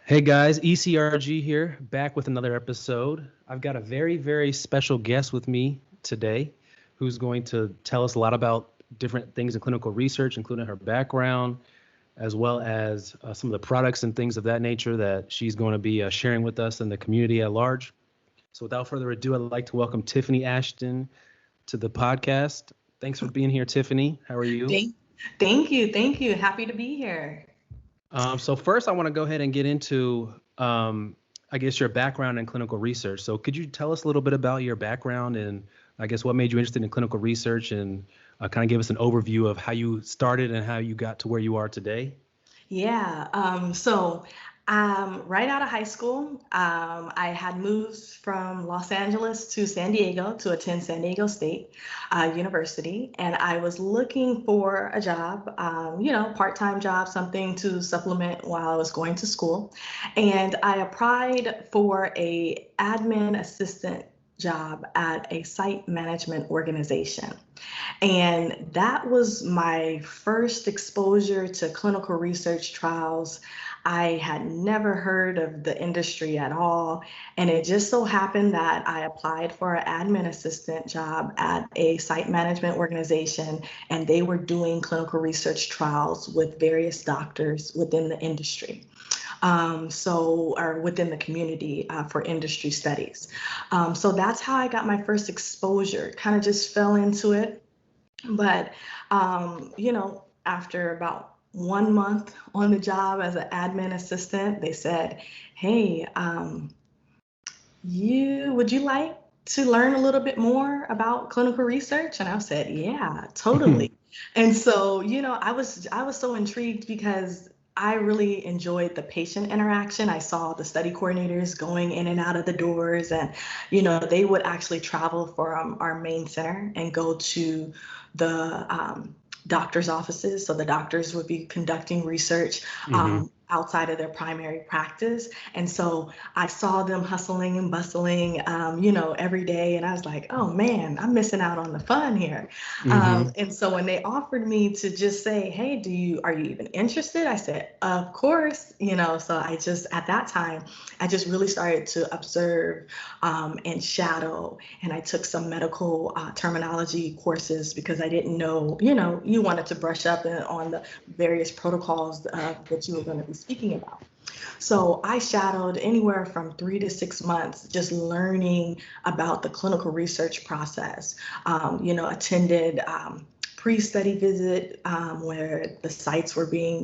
Hey guys, ECRG here, back with another episode. I've got a very, very special guest with me today who's going to tell us a lot about different things in clinical research, including her background, as well as some of the products and things of that nature that she's going to be sharing with us and the community at large. So without further ado, I'd like to welcome Tiffany Ashton to the podcast. Thanks for being here, Tiffany. How are you? Thank, thank you. Happy to be here. So first, I want to go ahead and get into, I guess, your background in clinical research. So could you tell us a little bit about your background and I guess what made you interested in clinical research and kind of give us an overview of how you started and how you got to where you are today? Yeah. Right out of high school, I had moved from Los Angeles to San Diego to attend San Diego State University, and I was looking for a job, part-time job, something to supplement while I was going to school, and I applied for a admin assistant job at a site management organization. And that was my first exposure to clinical research trials. I had never heard of the industry at all. And it just so happened that I applied for an admin assistant job at a site management organization, and they were doing clinical research trials with various doctors within the industry. Or within the community for industry studies. So that's how I got my first exposure, kind of just fell into it. But, after about 1 month on the job as an admin assistant, they said, hey, would you like to learn a little bit more about clinical research? And I said, yeah, totally. And so, I was so intrigued because I really enjoyed the patient interaction. I saw the study coordinators going in and out of the doors, and they would actually travel from our main center and go to the doctor's offices. So the doctors would be conducting research Hmm. outside of their primary practice. And so I saw them hustling and bustling, every day. And I was like, oh man, I'm missing out on the fun here. Hmm. And so when they offered me to just say, hey, are you even interested? I said, of course, so at that time, I just really started to observe and shadow. And I took some medical terminology courses because I didn't know, you wanted to brush up on the various protocols that you were going to be speaking about. So I shadowed anywhere from 3 to 6 months, just learning about the clinical research process. Attended pre-study visit where the sites were being,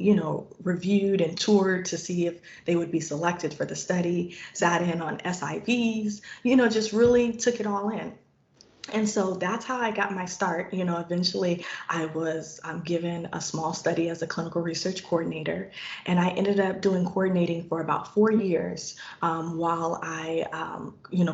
reviewed and toured to see if they would be selected for the study. Sat in on SIVs, just really took it all in. And so that's how I got my start. Eventually I was given a small study as a clinical research coordinator, and I ended up doing coordinating for about 4 years while I,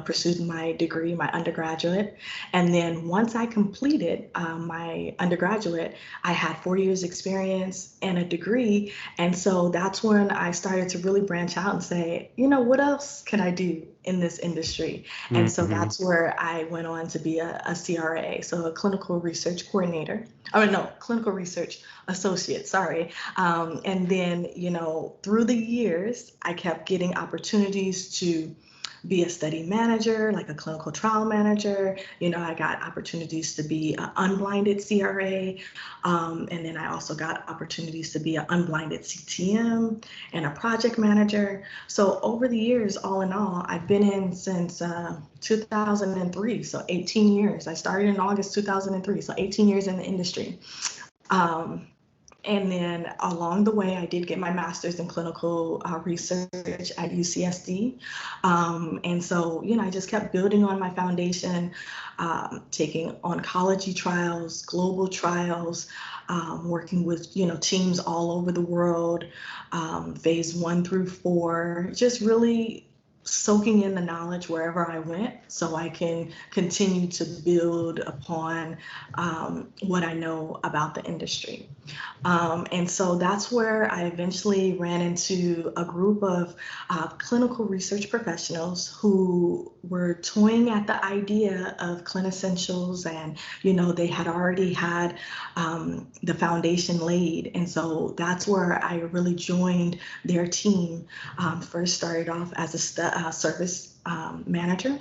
pursued my degree, my undergraduate. And then once I completed my undergraduate, I had 4 years experience and a degree. And so that's when I started to really branch out and say, what else can I do in this industry? And so Hmm. that's where I went on to be a CRA, so a clinical research coordinator. Oh no, clinical research associate, sorry. And then, through the years, I kept getting opportunities to be a study manager, like a clinical trial manager. I got opportunities to be an unblinded CRA. And then I also got opportunities to be an unblinded CTM and a project manager. So over the years, all in all, I've been in since 2003, so 18 years. I started in August 2003, so 18 years in the industry. Um, and then along the way, I did get my master's in clinical research at UCSD. And so, I just kept building on my foundation, taking oncology trials, global trials, working with, teams all over the world, phase 1 through 4, just really soaking in the knowledge wherever I went so I can continue to build upon what I know about the industry. And so that's where I eventually ran into a group of clinical research professionals who were toying at the idea of Clinicentials, and they had already had the foundation laid. And so that's where I really joined their team. First started off as a service manager.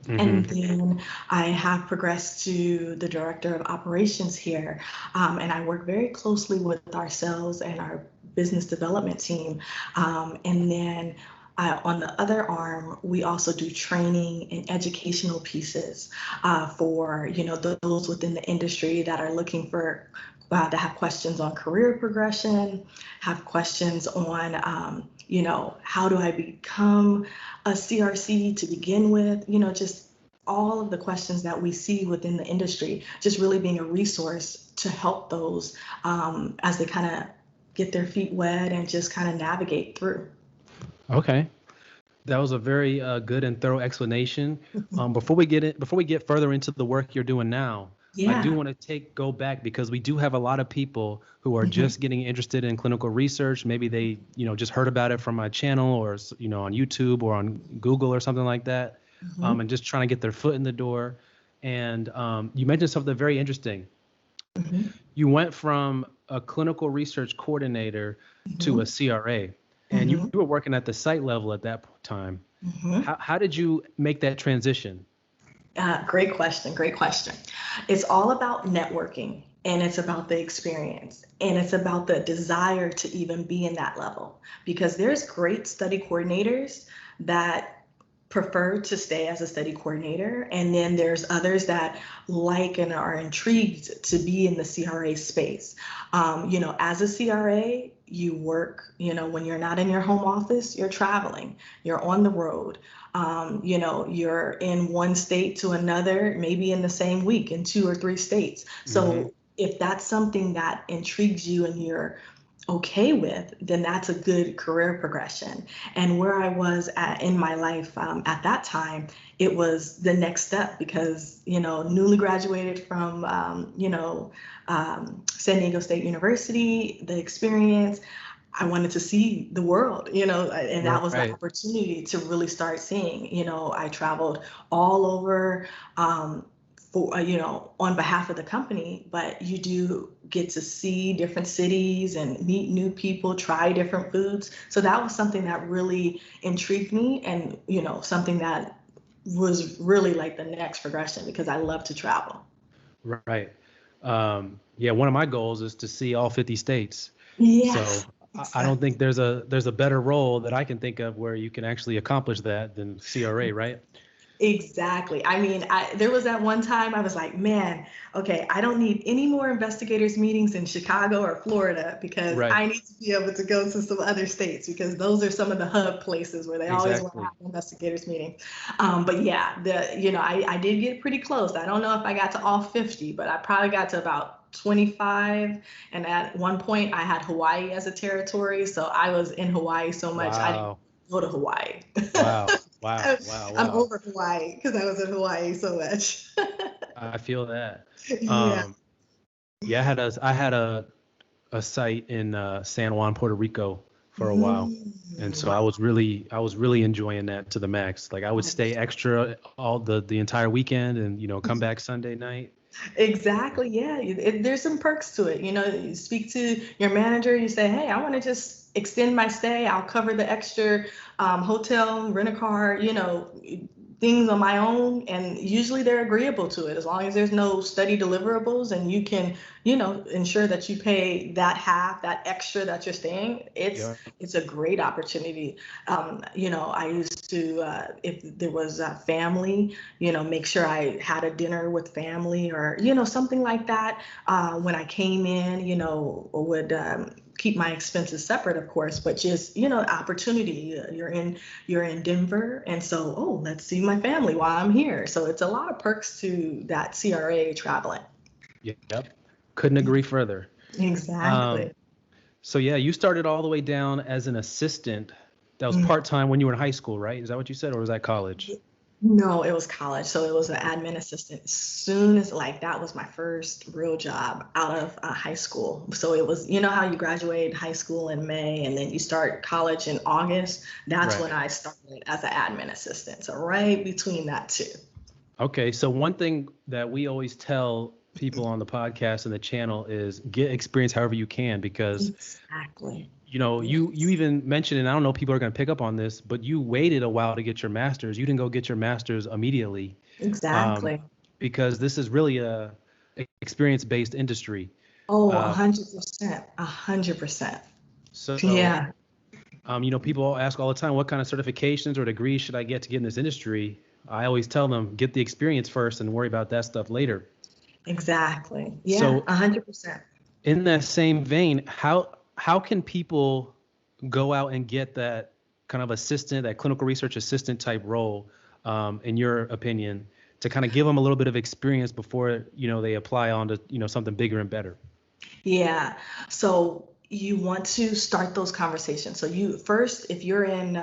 And then I have progressed to the director of operations here. And I work very closely with our sales and our business development team. And then on the other arm, we also do training and educational pieces for those within the industry that are looking for to have questions on career progression, have questions on how do I become a CRC to begin with, just all of the questions that we see within the industry, just really being a resource to help those as they kind of get their feet wet and just kind of navigate through. Okay. That was a very good and thorough explanation. Before we get further into the work you're doing now, Yeah. I do want to go back because we do have a lot of people who are just getting interested in clinical research. Maybe they, just heard about it from my channel or, on YouTube or on Google or something like that, and just trying to get their foot in the door. And you mentioned something very interesting. You went from a clinical research coordinator to a CRA, and you were working at the site level at that time. How did you make that transition? Great question. Great question. It's all about networking, and it's about the experience, and it's about the desire to even be in that level, because there's great study coordinators that prefer to stay as a study coordinator. And then there's others that like and are intrigued to be in the CRA space. As a CRA, you work, when you're not in your home office, you're traveling, you're on the road. You're in one state to another, maybe in the same week in 2 or 3 states. So if that's something that intrigues you and you're okay with, then that's a good career progression. And where I was in my life at that time, it was the next step because, newly graduated from, San Diego State University, the experience, I wanted to see the world, and that was the opportunity to really start seeing. I traveled all over for, on behalf of the company, but you do get to see different cities and meet new people, try different foods. So that was something that really intrigued me, and, something that was really like the next progression because I love to travel. Right. One of my goals is to see all 50 states. Yes. So I don't think there's a better role that I can think of where you can actually accomplish that than CRA, right? Exactly. I mean, there was that one time I was like, man, okay, I don't need any more investigators meetings in Chicago or Florida because I need to be able to go to some other states because those are some of the hub places where they always want to have investigators meeting. But yeah, I did get pretty close. I don't know if I got to all 50, but I probably got to about 25. And at one point I had Hawaii as a territory. So I was in Hawaii so much. I didn't go to Hawaii. Wow. I'm over Hawaii because I was in Hawaii so much. I feel that. Yeah. I had a site in San Juan, Puerto Rico for a while. And so I was really enjoying that to the max. Like I would stay extra all the entire weekend and, come back Sunday night. Exactly. Yeah. There's some perks to it. You speak to your manager, you say, hey, I want to just extend my stay. I'll cover the extra hotel, rent a car, things on my own. And usually they're agreeable to it as long as there's no study deliverables and you can, ensure that you pay that half, that extra that you're staying. It's a great opportunity. I used to, if there was a family, make sure I had a dinner with family or, something like that. When I came in, would keep my expenses separate, of course, but just, opportunity. You're in Denver. And so, let's see my family while I'm here. So it's a lot of perks to that CRA traveling. Yep. Couldn't agree further. Exactly. So yeah, you started all the way down as an assistant that was part-time when you were in high school, right? Is that what you said, or was that college? No, it was college. So it was an admin assistant. As soon as like that was my first real job out of high school. So it was, you know how you graduate high school in May and then you start college in August? That's Right. when I started as an admin assistant. So right between that two. Okay, so one thing that we always tell people on the podcast and the channel is get experience however you can, because Exactly. you Yes. even mentioned, and I don't know if people are going to pick up on this, but you waited a while to get your master's. You didn't go get your master's immediately, um, Exactly. because this is really a experience-based industry. Oh, Uh, 100%. 100%. so, Yeah. people ask all the time, what kind of certifications or degrees should I get to get in this industry? I always tell them, get the experience first and worry about that stuff later. Exactly. Yeah, So 100%. in that same vein, how can people go out and get that kind of assistant, that clinical research assistant type role, in your opinion, to kind of give them a little bit of experience before they apply on to something bigger and better? Yeah. So you want to start those conversations. So you first, if you're in,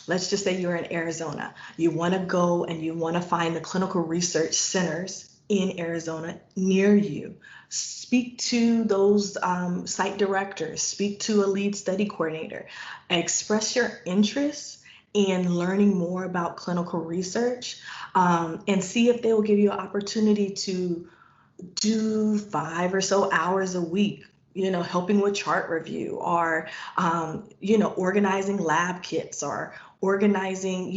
let's just say you're in Arizona, you want to go and you want to find the clinical research centers in Arizona near you. Speak to those site directors, speak to a lead study coordinator, express your interest in learning more about clinical research, and see if they will give you an opportunity to do 5 or so hours a week, helping with chart review or, organizing lab kits or organizing,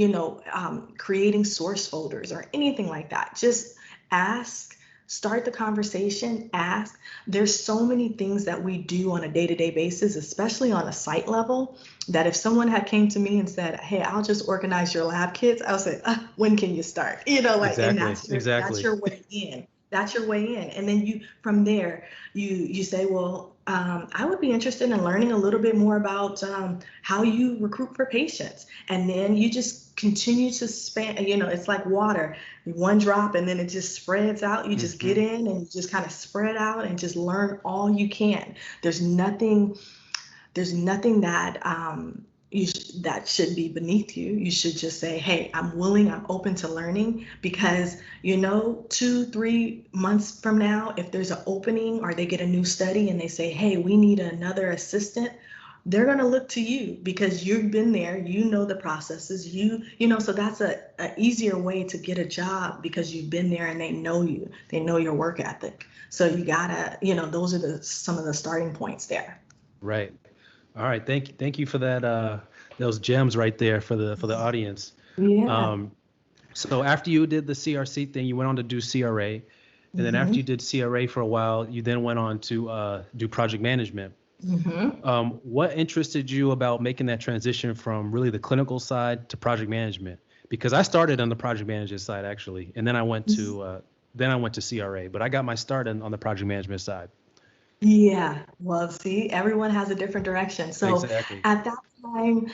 creating source folders or anything like that. Just ask, start the conversation, ask. There's so many things that we do on a day-to-day basis, especially on a site level, that if someone had came to me and said, hey, I'll just organize your lab kits, I would say, when can you start? And Exactly, that's exactly. your way in. That's your way in. And then you, from there, you say, well, I would be interested in learning a little bit more about how you recruit for patients. And then you just continue to span, it's like water, one drop, and then it just spreads out. You just get Hmm. in and you just kind of spread out and just learn all you can. There's nothing there's nothing that that should be beneath you. You should just say, hey, I'm willing, I'm open to learning, because 2-3 months from now, if there's an opening or they get a new study and they say, hey, we need another assistant, they're going to look to you because you've been there, the processes, so that's a easier way to get a job because you've been there and they know you, they know your work ethic. So you gotta, those are some of the starting points there. Right. All right. Thank you for that. Those gems right there for the audience. Yeah. Um, so after you did the CRC thing, you went on to do CRA, and then after Mm-hmm. you did CRA for a while, you then went on to do project management. Mm-hmm. What interested you about making that transition from really the clinical side to project management? Because I started on the project management side actually, and then I went to CRA, but I got my start on the project management side. Yeah. Well, see, everyone has a different direction. So Exactly. at that time,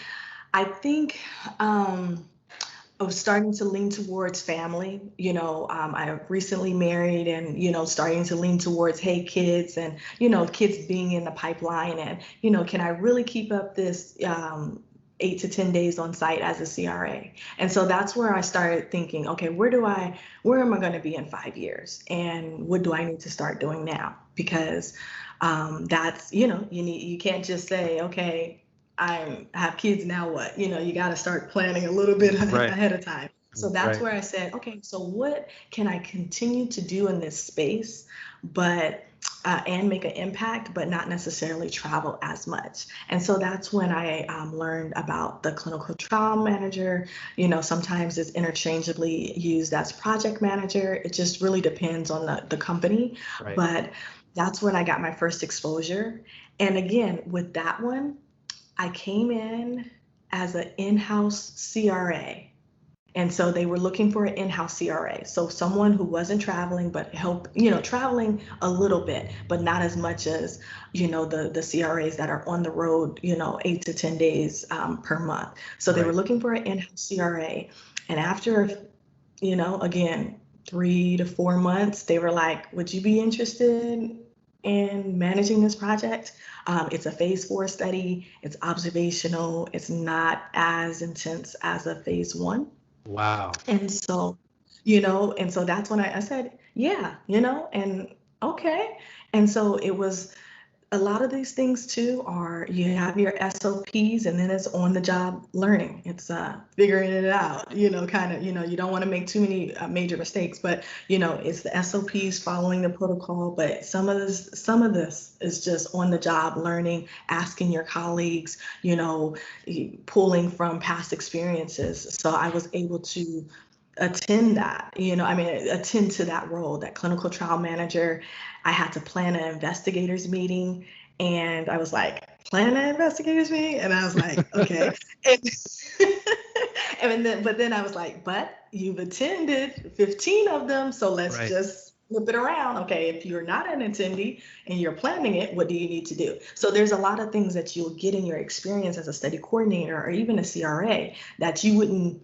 I think I was starting to lean towards family. I recently married and, starting to lean towards, hey, kids and, kids being in the pipeline and, can I really keep up this 8 to 10 days on site as a CRA? And so that's where I started thinking, okay, where am I going to be in 5 years? And what do I need to start doing now? Because that's, you can't just say, okay, I have kids, now what? You got to start planning a little bit Right. ahead of time. So that's Right. where I said, okay, so what can I continue to do in this space, but and make an impact, but not necessarily travel as much. And so that's when I learned about the clinical trial manager. Sometimes it's interchangeably used as project manager. It just really depends on the company. Right. But that's when I got my first exposure. And again, with that one, I came in as an in-house CRA. And so they were looking for an in-house CRA. So someone who wasn't traveling, but traveling a little bit, but not as much as, the CRAs that are on the road, 8 to 10 days per month. So they were Right. looking for an in-house CRA. And after, again, 3 to 4 months, they were like, would you be interested in managing this project. It's a phase 4 study. It's observational. It's not as intense as a phase 1. Wow. And so, and so that's when I said, yeah, and okay. And so it was a lot of these things too are you have your SOPs and then it's on the job learning. It's figuring it out, kind of, you don't want to make too many major mistakes, but it's the SOPs following the protocol. But some of this is just on the job learning, asking your colleagues, pulling from past experiences. So I was able to attend to that role, that clinical trial manager. I had to plan an investigators meeting, and I was like, plan an investigators meeting? And I was like, okay. But then I was like, but you've attended 15 of them, so let's just flip it around. Okay, if you're not an attendee and you're planning it, what do you need to do? So there's a lot of things that you'll get in your experience as a study coordinator or even a CRA that you wouldn't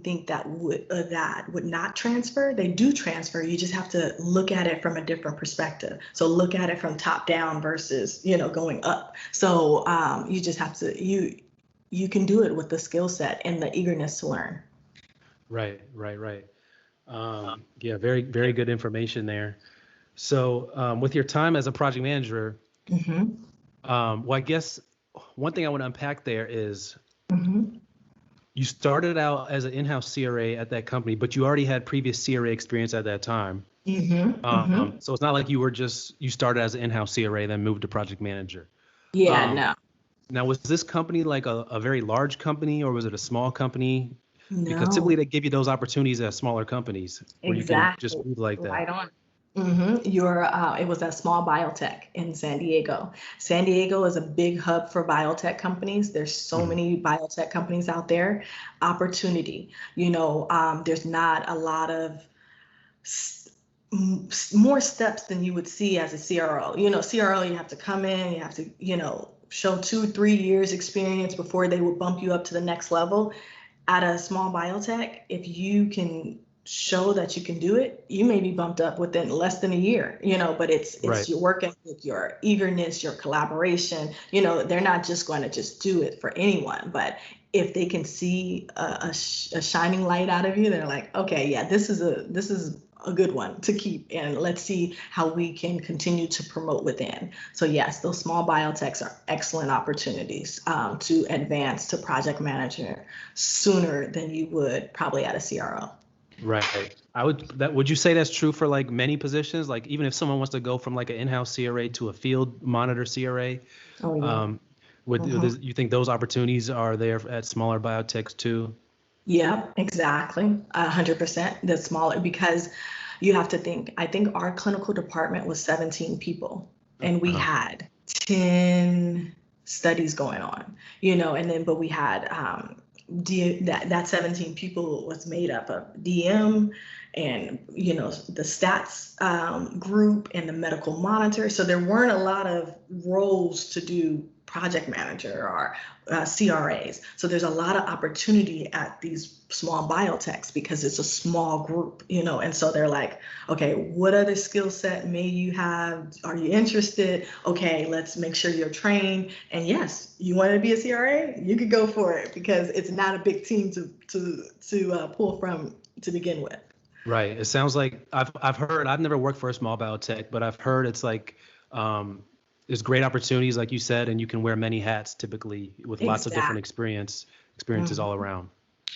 think that would not transfer. They do transfer. You just have to look at it from a different perspective. So look at it from top down versus going up. So you just have to you can do it with the skill set and the eagerness to learn. Right. Yeah, very, very good information there. So with your time as a project manager, well, I guess one thing I want to unpack there is you started out as an in-house CRA at that company, but you already had previous CRA experience at that time. So it's not like you started as an in-house CRA, then moved to project manager. Yeah, no. Now, was this company like a very large company, or was it a small company? No. Because typically they give you those opportunities at smaller companies where you can just move like that. Right on. It was a small biotech in San Diego. San Diego is a big hub for biotech companies. There's so many biotech companies out there. Opportunity, there's not a lot of more steps than you would see as a CRO. CRO, you have to come in, you have to, show 2-3 years experience before they will bump you up to the next level. At a small biotech, if you can show that you can do it, you may be bumped up within less than a year, but it's your work ethic, your eagerness, your collaboration. They're not just going to just do it for anyone, but if they can see a shining light out of you, they're like, okay, yeah, this is a good one to keep, and let's see how we can continue to promote within. So yes, those small biotechs are excellent opportunities to advance to project manager sooner than you would probably at a CRO. Right. Would you say that's true for like many positions? Like even if someone wants to go from like an in-house CRA to a field monitor CRA, you think those opportunities are there at smaller biotechs too? Yeah, exactly. 100%. The smaller, because you have to think, I think our clinical department was 17 people and we had 10 studies going on, but we had that 17 people was made up of DM and, the stats group and the medical monitor. So there weren't a lot of roles to do project manager or CRAs. So there's a lot of opportunity at these small biotechs because it's a small group, and so they're like, okay, what other skill set may you have? Are you interested? Okay, let's make sure you're trained. And yes, you want to be a CRA? You could go for it because it's not a big team to pull from to begin with. Right. It sounds like I've heard, I've never worked for a small biotech, but I've heard it's like, there's great opportunities, like you said, and you can wear many hats typically with lots of different experiences all around.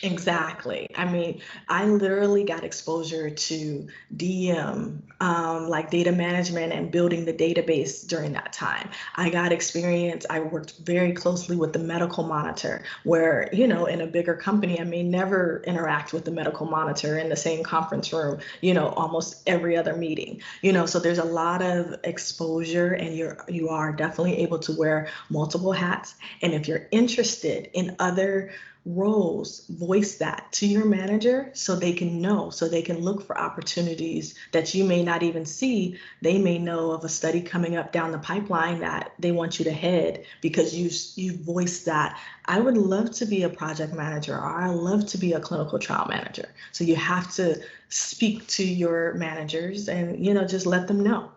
Exactly. I mean, I literally got exposure to DM, like data management and building the database during that time. I got experience. I worked very closely with the medical monitor where, in a bigger company, I may never interact with the medical monitor in the same conference room, almost every other meeting, so there's a lot of exposure and you are definitely able to wear multiple hats. And if you're interested in other roles, voice that to your manager so they can know, so they can look for opportunities that you may not even see. They may know of a study coming up down the pipeline that they want you to head because you voiced that. I would love to be a project manager, or I love to be a clinical trial manager. So you have to speak to your managers and, just let them know.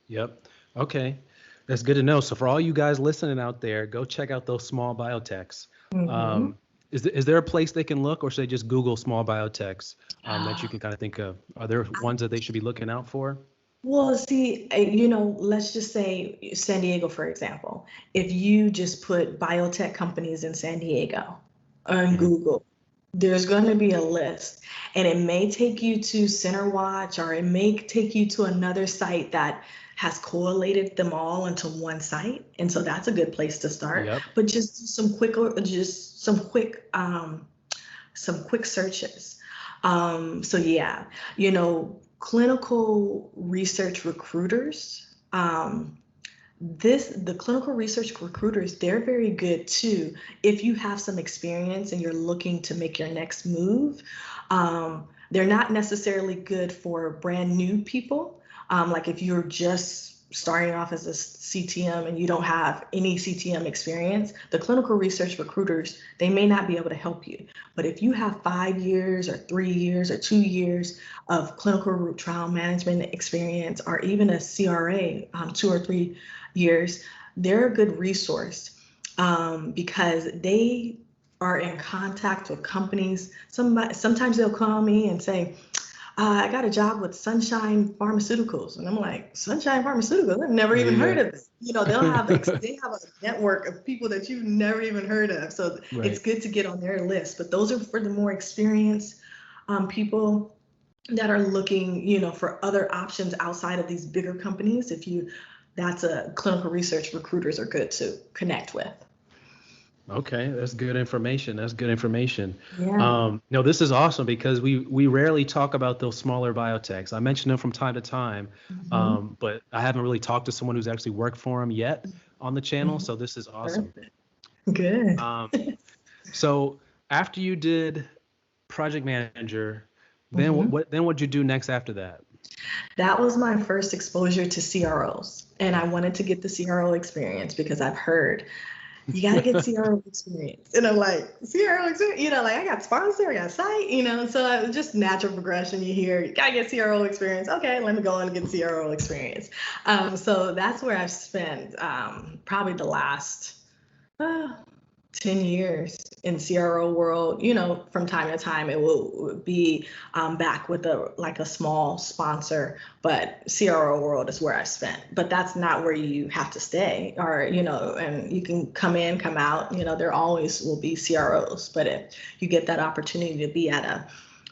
Yep. Okay. That's good to know. So for all you guys listening out there, go check out those small biotechs. Hmm. Is there a place they can look, or should they just Google small biotechs that you can kind of think of? Are there ones that they should be looking out for? Well, see, let's just say San Diego, for example. If you just put biotech companies in San Diego on Hmm. Google, there's going to be a list, and it may take you to CenterWatch, or it may take you to another site that has correlated them all into one site. And so that's a good place to start. Yep. But just some quick searches. So yeah, clinical research recruiters. The clinical research recruiters, they're very good too. If you have some experience and you're looking to make your next move, they're not necessarily good for brand new people. Like if you're just starting off as a CTM and you don't have any CTM experience, the clinical research recruiters, they may not be able to help you. But if you have 5 years or 3 years or 2 years of clinical trial management experience, or even a CRA, 2 or 3 years, they're a good resource, because they are in contact with companies. Sometimes they'll call me and say, I got a job with Sunshine Pharmaceuticals. And I'm like, Sunshine Pharmaceuticals? I've never even heard Yeah. of it. They have a network of people that you've never even heard of. So it's Right. good to get on their list. But those are for the more experienced people that are looking, for other options outside of these bigger companies. That's a clinical research recruiters are good to connect with. Okay, that's good information. That's good information. Yeah. No, this is awesome because we rarely talk about those smaller biotechs. I mention them from time to time, Hmm. but I haven't really talked to someone who's actually worked for them yet on the channel. Hmm. So this is awesome. Perfect. Good. Um, so after you did project manager, then Hmm. then what'd you do next after that? That was my first exposure to CROs. And I wanted to get the CRO experience because I've heard you got to get CRO experience. And I'm like, CRO experience, like I got sponsor, I got site, so it was just natural progression. You hear, you got to get CRO experience. Okay, let me go and get CRO experience. So that's where I've spent probably the last uh, 10 years in CRO world. From time to time it will be back with a small sponsor, but CRO world is where I spent. But that's not where you have to stay, or and you can come in, come out. There always will be CROs, but if you get that opportunity to be at a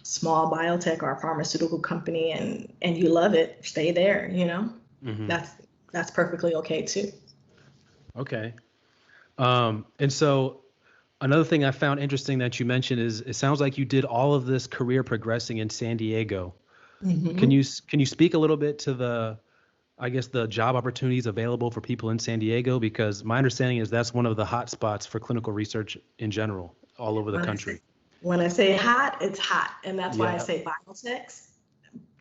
small biotech or a pharmaceutical company and you love it, stay there. Hmm. That's perfectly okay too. Okay. And so another thing I found interesting that you mentioned is it sounds like you did all of this career progressing in San Diego. Hmm. Can you speak a little bit to I guess the job opportunities available for people in San Diego? Because my understanding is that's one of the hot spots for clinical research in general, all over the When I say country. when I say hot, it's hot, and that's why I Yeah. say biotechs.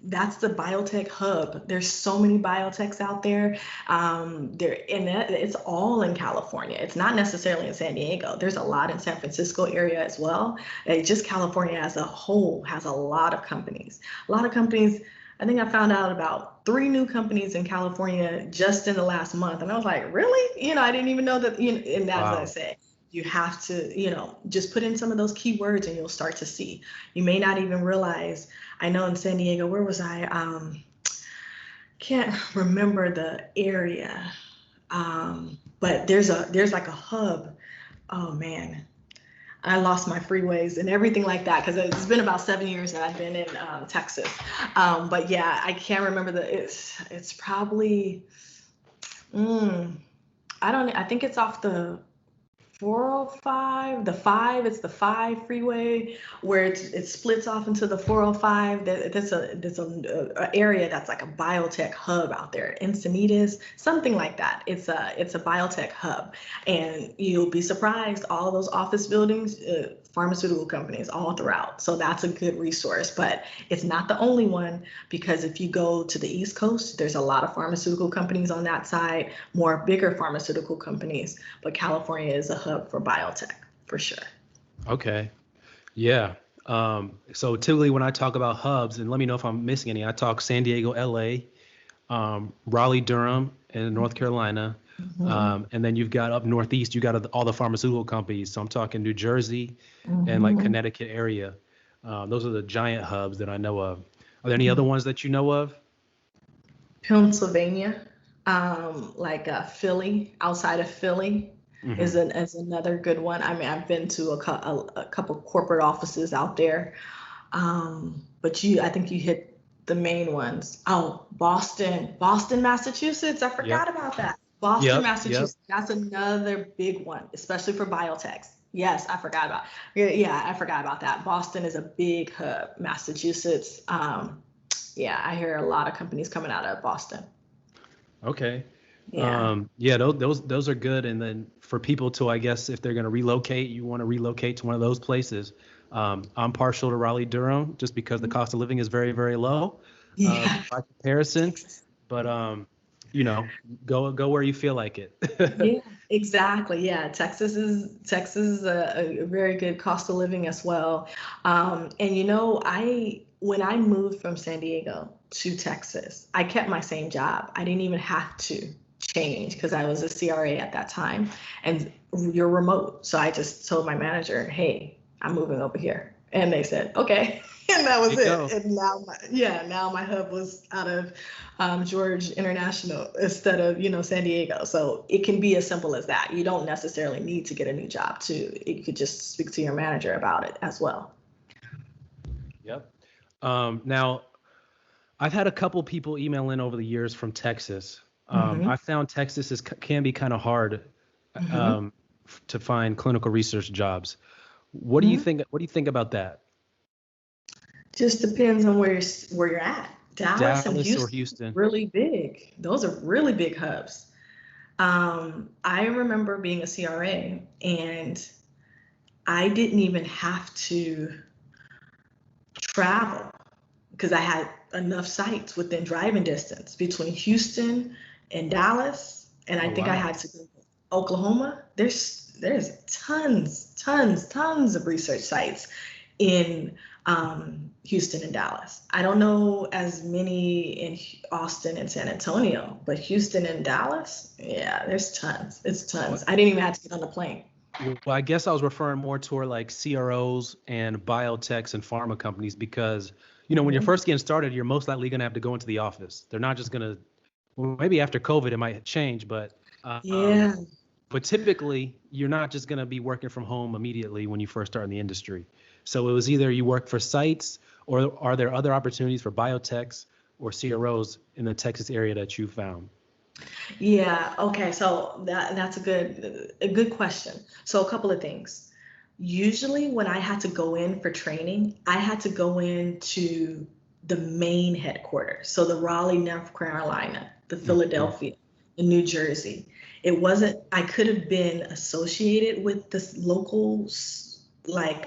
That's the biotech hub. There's so many biotechs out there. It's all in California. It's not necessarily in San Diego. There's a lot in San Francisco area as well. Just California as a whole has a lot of companies. A lot of companies. I think I found out about 3 new companies in California just in the last month, and I was like, really? I didn't even know that. And as I Wow. say, you have to, just put in some of those keywords, and you'll start to see. You may not even realize. I know in San Diego, where was I? Can't remember the area, but there's like a hub. Oh man, I lost my freeways and everything like that because it's been about 7 years that I've been in Texas. But yeah, I can't remember it's probably. Mm, I think it's off the 405, it's the 5 freeway where it splits off into the 405. That's a area that's like a biotech hub out there. Encinitas, something like that. It's a biotech hub, and you'll be surprised. All of those office buildings, pharmaceutical companies all throughout. So that's a good resource, but it's not the only one, because if you go to the East Coast, there's a lot of pharmaceutical companies on that side, more bigger pharmaceutical companies, but California is a hub for biotech for sure. Okay. Yeah. So typically when I talk about hubs, and let me know if I'm missing any, I talk San Diego, LA, Raleigh, Durham, and North Carolina. And then you've got up northeast, you got all the pharmaceutical companies. So I'm talking New Jersey and like Mm-hmm. Connecticut area. Those are the giant hubs that I know of. Are there any other ones that you know of? Pennsylvania, like Philly, outside of Philly, Hmm. is another good one. I mean, I've been to a couple corporate offices out there, but I think you hit the main ones. Oh, Boston, Massachusetts. I Yep. forgot about that. Boston, Yep. Yep. Massachusetts. That's another big one, especially for biotechs. Yes, I forgot about. Yeah, I forgot about that. Boston is a big hub. Massachusetts. Yeah, I hear a lot of companies coming out of Boston. Okay. Yeah. Yeah, those are good. And then for people to, I guess, if they're going to relocate, you want to relocate to one of those places. I'm partial to Raleigh, Durham, just because the cost of living is very, very low Yeah. by comparison. Texas. But you know, go where you feel like it. Yeah, exactly. Yeah, Texas is a very good cost of living as well. And I when I moved from San Diego to Texas, I kept my same job. I didn't even have to change because I was a CRA at that time, and you're remote. So I just told my manager, "Hey, I'm moving over here," and they said, "Okay." And that There was you it. go. And now my hub was out of George International instead of San Diego. So it can be as simple as that. You don't necessarily need to get a new job too. You could just speak to your manager about it as well. Yep. Now, I've had a couple people email in over the years from Texas. Hmm. I found Texas can be kind of hard Hmm. um, to find clinical research jobs. What do you Hmm. think? What do you think about that? Just depends on where you're at. Dallas and Dallas or Houston, Houston? really big. Those are really big hubs. I remember being a CRA and I didn't even have to travel because I had enough sites within driving distance between Houston and Dallas, and I Oh think I wow. had to go to Oklahoma. There's tons of research sites in Houston and Dallas. I don't know as many in Austin and San Antonio, but Houston and Dallas, yeah, there's tons. It's tons. What? I didn't even have to get on the plane. Well, I guess I was referring more toward like CROs and biotechs and pharma companies because, when you're Mhm. first getting started, you're most likely going to have to go into the office. They're not just going to, well, maybe after COVID, it might change, um, Yeah. but typically you're not just going to be working from home immediately when you first start in the industry. So it was either you work for sites or are there other opportunities for biotechs or CROs in the Texas area that you found? Yeah, okay. So that's a good question. So a couple of things. Usually when I had to go in for training, I had to go into the main headquarters. So the Raleigh, North Carolina, the Mhm. Philadelphia, the New Jersey. It wasn't, I could have been associated with this local like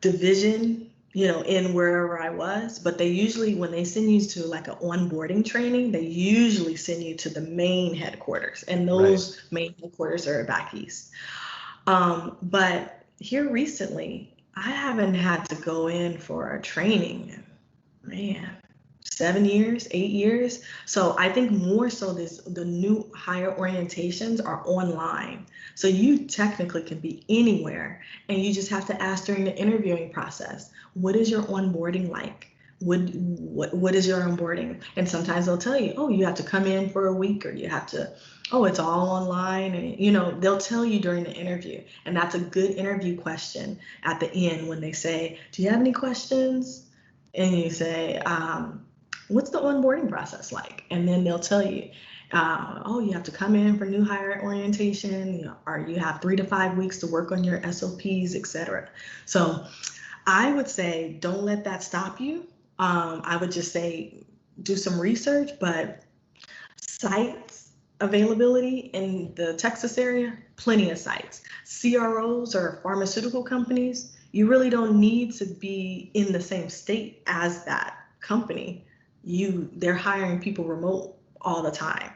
division, in wherever I was. But they usually, when they send you to like an onboarding training, they usually send you to the main headquarters, and Right. those main headquarters are back east. But here recently, I haven't had to go in for a training, man, 7 years, 8 years. So I think more so the new higher orientations are online. So you technically can be anywhere and you just have to ask during the interviewing process, what is your onboarding like? What is your onboarding? And sometimes they'll tell you, oh, you have to come in for a week or you have to, oh, it's all online. And they'll tell you during the interview. And that's a good interview question at the end when they say, do you have any questions? And you say, what's the onboarding process like? And then they'll tell you, oh, you have to come in for new hire orientation, or you have 3 to 5 weeks to work on your SOPs, etc. So I would say don't let that stop you. I would just say do some research, but sites availability in the Texas area, plenty of sites. CROs or pharmaceutical companies, you really don't need to be in the same state as that company. They're hiring people remote all the time.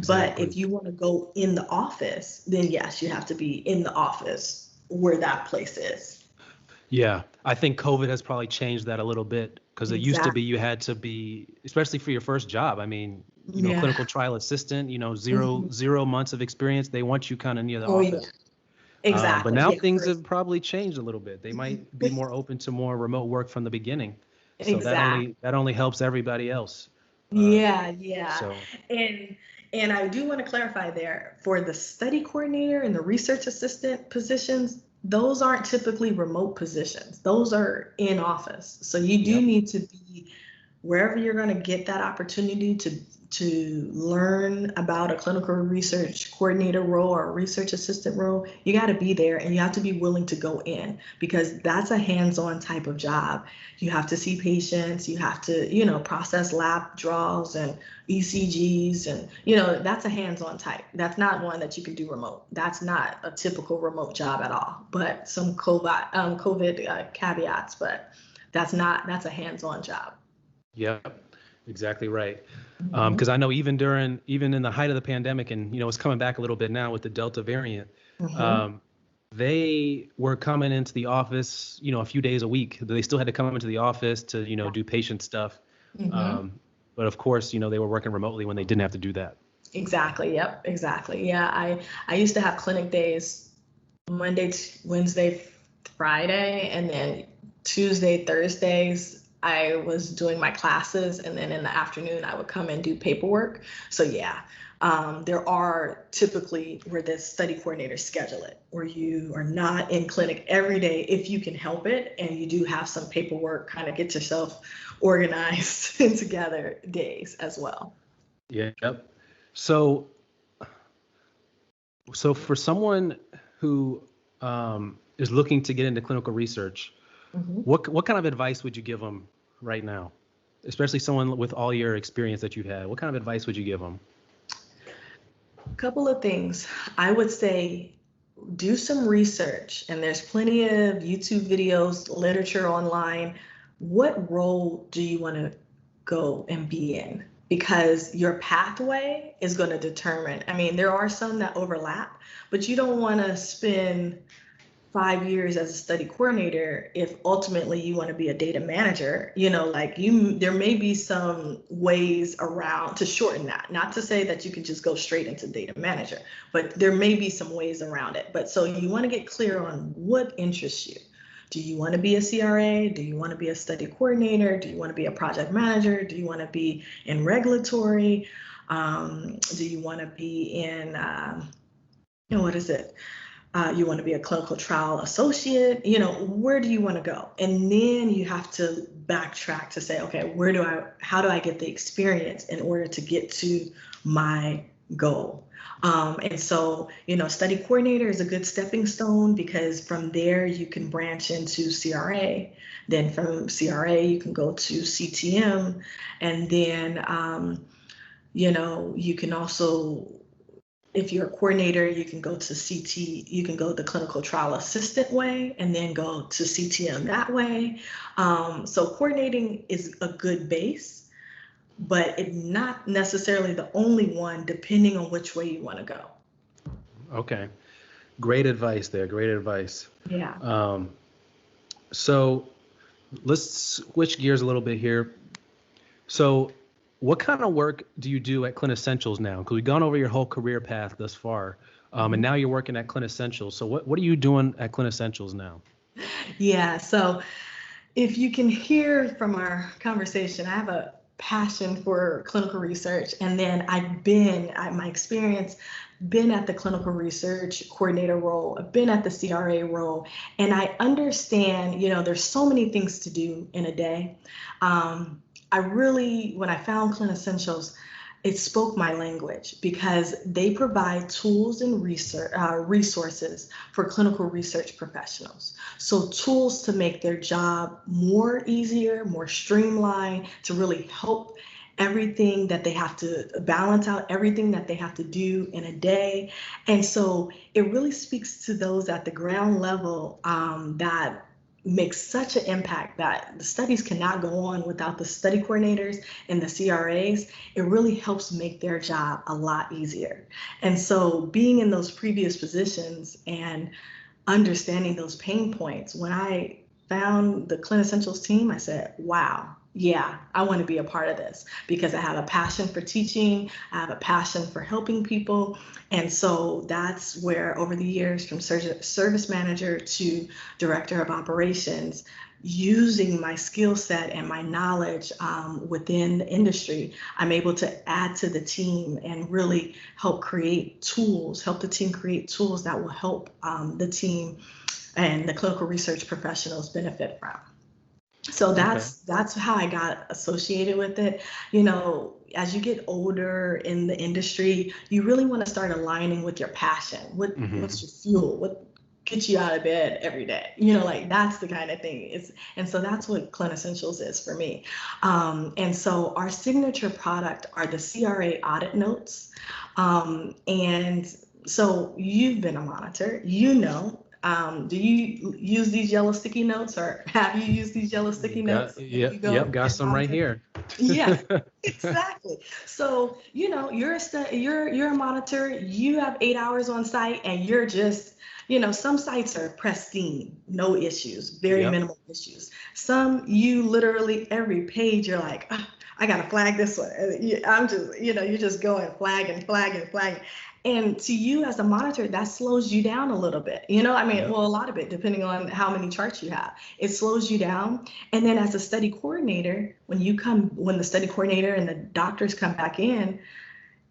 But if Exactly. you want to go in the office, then yes, you have to be in the office where that place is. Yeah, I think COVID has probably changed that a little bit. Because it used to be Exactly. you had to be, especially for your first job. I mean, Yeah. clinical trial assistant, Mhm. zero months of experience. They want you kind of near the Oh yeah. office. But Exactly. now Yeah. things First. have probably changed a little bit. They might be more open to more remote work from the beginning. So Exactly. that only helps everybody else. Uh, Yeah, yeah. so And and I do want to clarify there for the study coordinator and the research assistant positions, those aren't typically remote positions. Those are in office. So you do yep. need to be wherever you're going to get that opportunity to learn about a clinical research coordinator role or a research assistant role, you got to be there and you have to be willing to go in because that's a hands-on type of job. You have to see patients, you have to, process lab draws and ECGs, and that's a hands-on type. That's not one that you can do remote. That's not a typical remote job at all. But some COVID caveats, but that's a hands-on job. Yep. Exactly right. Mhm. Because I know even in the height of the pandemic, and it's coming back a little bit now with the Delta variant, Mhm. um, they were coming into the office, a few days a week. They still had to come into the office to, Yeah. do patient stuff. Mhm. But of course, they were working remotely when they didn't have to do that. Exactly. Yep. Exactly. Yeah. I used to have clinic days Monday, Wednesday, Friday, and then Tuesday, Thursdays. I was doing my classes, and then in the afternoon, I would come and do paperwork. So yeah, there are typically where the study coordinators schedule it, where you are not in clinic every day if you can help it, and you do have some paperwork, kind of get yourself organized and together days as well. Yep. So, so for someone who is looking to get into clinical research, Mhm. what kind of advice would you give them right now? Especially someone with all your experience that you've had. What kind of advice would you give them? Couple of things. I would say do some research, and there's plenty of YouTube videos, literature online. What role do you want to go and be in? Because your pathway is going to determine. I mean, there are some that overlap, but you don't want to spend 5 years as a study coordinator if ultimately you want to be a data manager. Like, there may be some ways around to shorten that, not to say that you could just go straight into data manager, but there may be some ways around it. But so you want to get clear on what interests you. Do you want to be a CRA? Do you want to be a study coordinator? Do you want to be a project manager? Do you want to be in regulatory? Do you want to be in what is it? You want to be a clinical trial associate, where do you want to go? And then you have to backtrack to say, okay, how do I get the experience in order to get to my goal? And so, study coordinator is a good stepping stone because from there you can branch into CRA. Then from CRA, you can go to CTM. And then, you can also, if you're a coordinator, you can go to you can go the clinical trial assistant way and then go to CTM that way. So coordinating is a good base, but it's not necessarily the only one depending on which way you want to go. Okay. Great advice there. Great advice. Yeah. Um, so let's switch gears a little bit here. So what kind of work do you do at Clinicentials now? Because we've gone over your whole career path thus far, and Mhm. now you're working at Clinicentials. So what are you doing at Clinicentials now? Yeah. So if you can hear from our conversation, I have a passion for clinical research. And then my experience, been at the clinical research coordinator role, I've been at the CRA role, and I understand, there's so many things to do in a day. When I found Clinicentials, it spoke my language because they provide tools and resources for clinical research professionals. So tools to make their job more easier, more streamlined, to really help everything that they have to balance out, everything that they have to do in a day. And so it really speaks to those at the ground level that makes such an impact that the studies cannot go on without the study coordinators and the CRAs. It really helps make their job a lot easier. And so being in those previous positions and understanding those pain points, when I found the Clinicentials team, I said, wow, yeah, I want to be a part of this because I have a passion for teaching. I have a passion for helping people. And so that's where over the years, from service manager to director of operations, using my skill set and my knowledge within the industry, I'm able to add to the team and really help the team create tools that will help the team and the clinical research professionals benefit from. So that's how I got associated with it. You know, as you get older in the industry, you really want to start aligning with your passion. What's your fuel? What gets you out of bed every day? You know, like that's the kind of thing. And so that's what Clinicentials is for me. And so our signature product are the CRA audit notes. And so you've been a monitor, you know. Do you use these yellow sticky notes, or have you used these yellow sticky notes? Yep, got some right here. Yeah, exactly. So, you know, you're a monitor, you have 8 hours on site, and you're just, you know, some sites are pristine, no issues, very minimal issues. Some, you literally every page you're like, oh, I gotta flag this one. I'm just, you know, you're just going flagging. And to you as a monitor, that slows you down a little bit. You know, I mean, well, a lot of it, depending on how many charts you have, it slows you down. And then as a study coordinator, when the study coordinator and the doctors come back in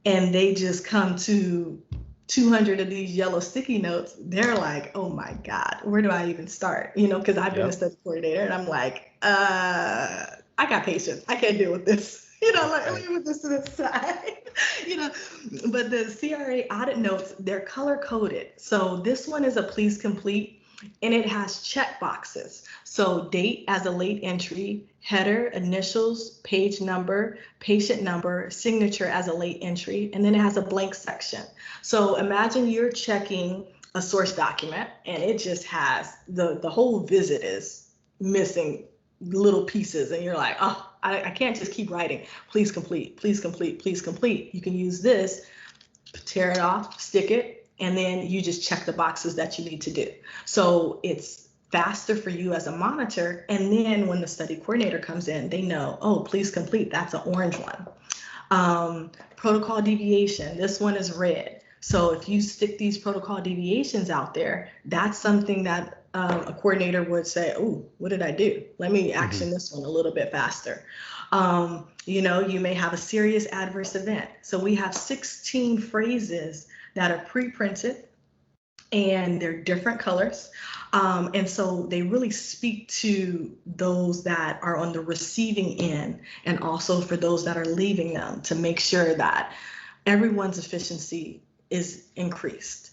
and they just come to 200 of these yellow sticky notes, they're like, oh my God, where do I even start? You know, because I've been a study coordinator and I'm like, I got patience. I can't deal with this. You know, like, let me put this to the side. You know, but the CRA audit notes, they're color coded. So this one is a please complete, and it has check boxes. So date as a late entry, header, initials, page number, patient number, signature as a late entry, and then it has a blank section. So imagine you're checking a source document and it just has the whole visit is missing little pieces, and you're like, oh, I can't just keep writing, please complete, please complete, please complete. You can use this, tear it off, stick it, and then you just check the boxes that you need to do. So it's faster for you as a monitor. And then when the study coordinator comes in, they know, oh, please complete, that's an orange one. Protocol deviation, this one is red. So if you stick these protocol deviations out there, that's something that a coordinator would say, oh, what did I do? Let me action this one a little bit faster. You know, you may have a serious adverse event. So we have 16 phrases that are pre-printed and they're different colors. And so they really speak to those that are on the receiving end and also for those that are leaving them to make sure that everyone's efficiency is increased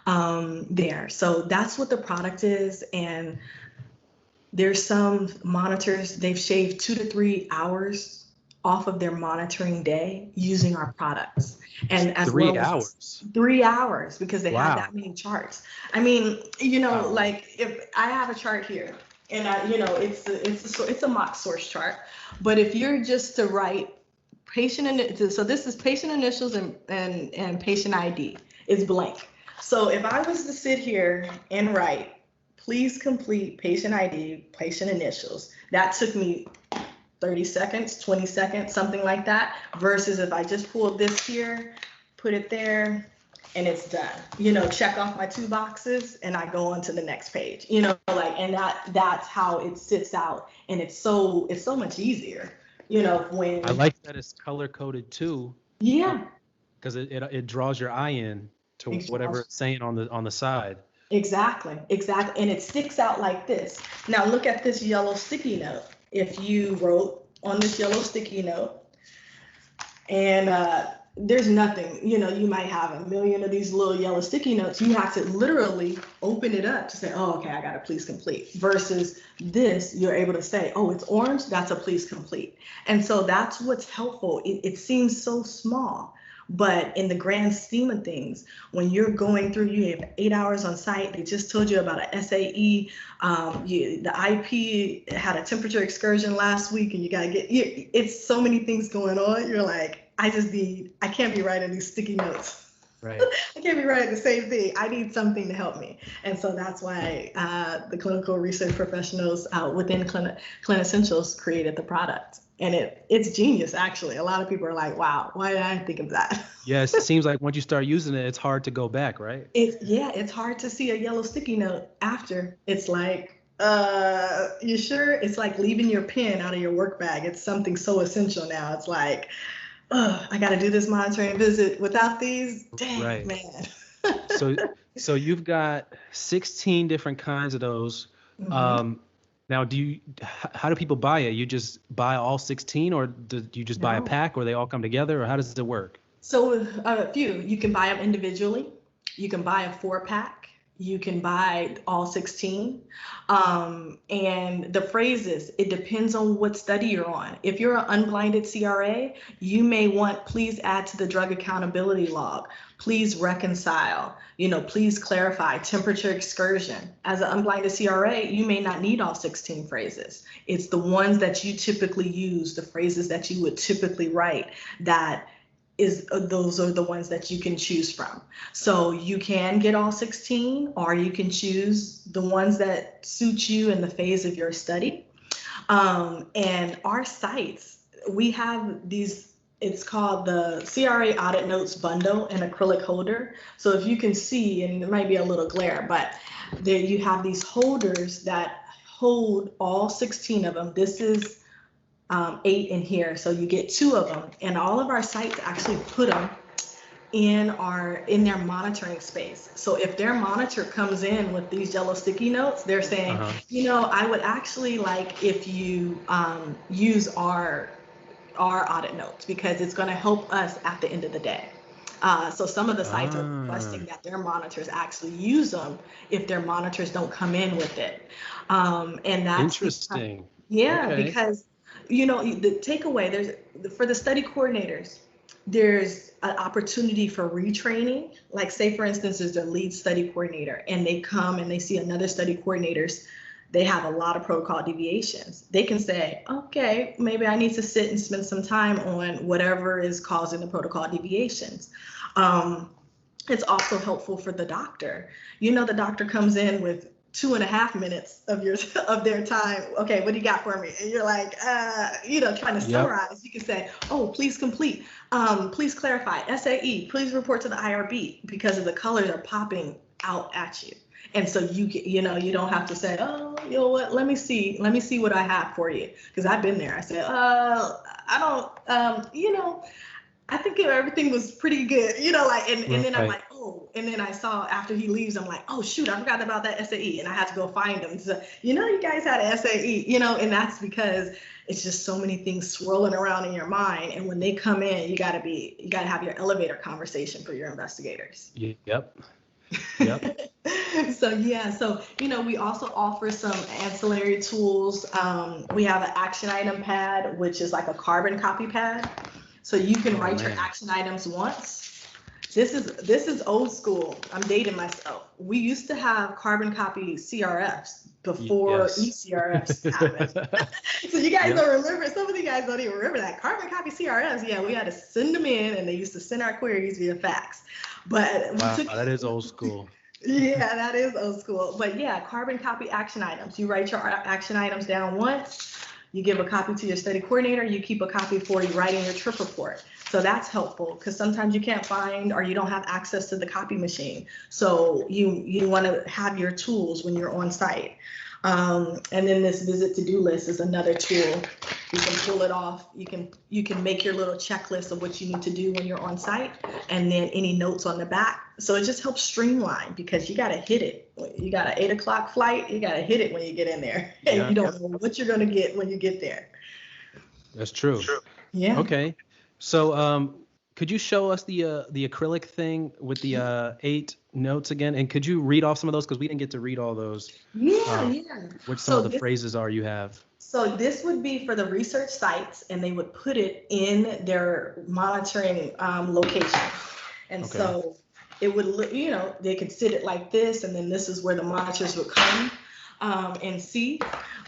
there. So that's what the product is. And there's some monitors, they've shaved 2 to 3 hours off of their monitoring day using our products. And as 3 well hours. 3 hours because they have that many charts. I mean, you know, like if I have a chart here and you know, it's a mock source chart, but if you're just to write so this is patient initials and patient ID is blank. So if I was to sit here and write, please complete patient ID, patient initials, that took me 30 seconds, 20 seconds, something like that, versus if I just pulled this here, put it there, and it's done. You know, check off my 2 boxes and I go on to the next page. You know, like, and that's how it sits out, and it's so much easier. You know, when I like that it's color coded too. Yeah. Because it draws your eye in to whatever it's saying on the side. Exactly. And it sticks out like this. Now look at this yellow sticky note. If you wrote on this yellow sticky note and there's nothing, you know, you might have a million of these little yellow sticky notes. You have to literally open it up to say, oh, okay, I got to please complete. Versus this, you're able to say, oh, it's orange, that's a please complete. And so that's what's helpful. It seems so small, but in the grand scheme of things, when you're going through, you have 8 hours on site. They just told you about an SAE. The IP had a temperature excursion last week, and you got to it's so many things going on. You're like, I can't be writing these sticky notes. Right. I can't be writing the same thing. I need something to help me. And so that's why the clinical research professionals within Clinicentials created the product. And it's genius, actually. A lot of people are like, wow, why did I think of that? Yes, it seems like once you start using it, it's hard to go back, right? It's hard to see a yellow sticky note after. It's like, you sure? It's like leaving your pen out of your work bag. It's something so essential now. It's like, I got to do this monitoring visit without these. Dang, Right. man. So so you've got 16 different kinds of those. Mhm. Um, now, how do people buy it? You just buy all 16, or do you just buy a No. pack, or they all come together, or how does it work? So a few, you can buy them individually. You can buy a 4-pack. You can buy all 16. And the phrases, it depends on what study you're on. If you're an unblinded CRA, you may want, please add to the drug accountability log. Please reconcile, please clarify temperature excursion. As an unblinded CRA, you may not need all 16 phrases. It's the ones that you typically use, the phrases that you would typically write that those are the ones that you can choose from. So you can get all 16, or you can choose the ones that suit you in the phase of your study. And our sites, we have these, it's called the CRA Audit Notes Bundle and Acrylic Holder. So if you can see, and it might be a little glare, but there you have these holders that hold all 16 of them. This is 8 in here, so you get 2 of them, and all of our sites actually put them in their monitoring space. So if their monitor comes in with these yellow sticky notes, they're saying, I would actually like if you use our audit notes, because it's going to help us at the end of the day. So some of the sites are requesting that their monitors actually use them if their monitors don't come in with it. And that's Interesting. because the takeaway, for the study coordinators, there's an opportunity for retraining. Like, say for instance, there's a lead study coordinator and they come and they see another study coordinators, they have a lot of protocol deviations. They can say, okay, maybe I need to sit and spend some time on whatever is causing the protocol deviations. It's also helpful for the doctor. The doctor comes in with 2.5 minutes of their time. Okay, what do you got for me? And you're like, trying to summarize. You can say, oh, please complete. Please clarify. SAE, please report to the IRB, because of the colors are popping out at you. And so you don't have to say, oh, you know what? Let me see what I have for you. Because I've been there. I said, I don't, I think everything was pretty good, and then I'm like, oh, and then I saw after he leaves, I'm like, oh, shoot, I forgot about that SAE, and I had to go find him. So, you guys had an SAE, and that's because it's just so many things swirling around in your mind. And when they come in, you got to have your elevator conversation for your investigators. Yep. So we also offer some ancillary tools. We have an action item pad, which is like a carbon copy pad. So you can write your action items once. This is old school. I'm dating myself. We used to have carbon copy CRFs before eCRFs happened. So you guys don't remember. Some of you guys don't even remember that. Carbon copy CRFs, we had to send them in, and they used to send our queries via fax. But that is old school. Yeah, that is old school. But carbon copy action items. You write your action items down once. You give a copy to your study coordinator. You keep a copy for you writing your trip report. So that's helpful, because sometimes you can't find or you don't have access to the copy machine. So you want to have your tools when you're on site. And then this visit to-do list is another tool. You can pull it off. You can make your little checklist of what you need to do when you're on site, and then any notes on the back. So it just helps streamline, because you got to hit it. You got an 8 o'clock flight. You got to hit it when you get in there, and you don't know what you're going to get when you get there. That's true. Yeah. Okay. So could you show us the acrylic thing with the 8 notes again? And could you read off some of those, because we didn't get to read all those? Which some of the phrases are you have? So this would be for the research sites, and they would put it in their monitoring location. And so it would look, they could sit it like this, and then this is where the monitors would come and see.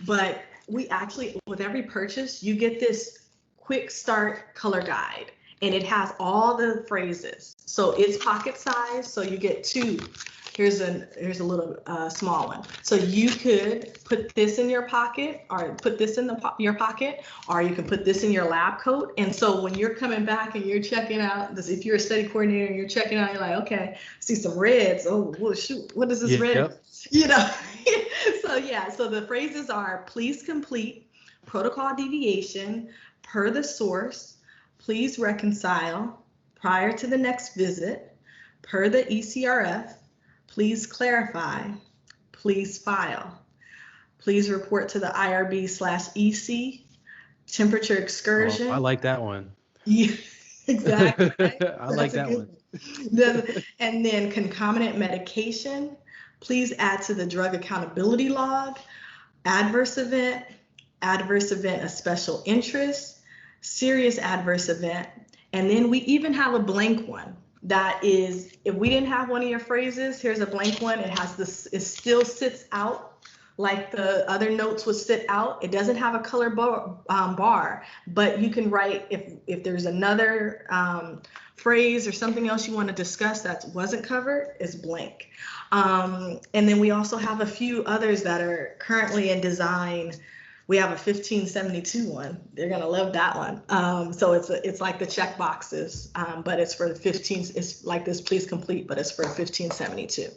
But we actually, with every purchase, you get this quick start color guide. and it has all the phrases. So it's pocket size, so you get two. Here's a little small one. So you could put this in your pocket, or put this in your pocket, or you can put this in your lab coat. And so when you're coming back and you're checking out this, if you're a study coordinator and you're checking out, you're like, okay, I see some reds. Oh, well, shoot, what is this red? Yep. You know. So yeah, so the phrases are: please complete, protocol deviation, per the source, please reconcile, prior to the next visit, per the ECRF, please clarify, please file, please report to the IRB/EC, temperature excursion. Oh, I like that one. Yeah, exactly. Right? I like that one. And then concomitant medication, please add to the drug accountability log, adverse event of special interest, serious adverse event. And then we even have a blank one. That is, if we didn't have one of your phrases, here's a blank one. It has this, it still sits out like the other notes would sit out. It doesn't have a color bar, but you can write if there's another phrase or something else you want to discuss that wasn't covered, is blank. And then we also have a few others that are currently in design. We have a 1572 one. They're gonna love that one. So it's like the check boxes, but it's for 15. It's like this, please complete, but it's for 1572.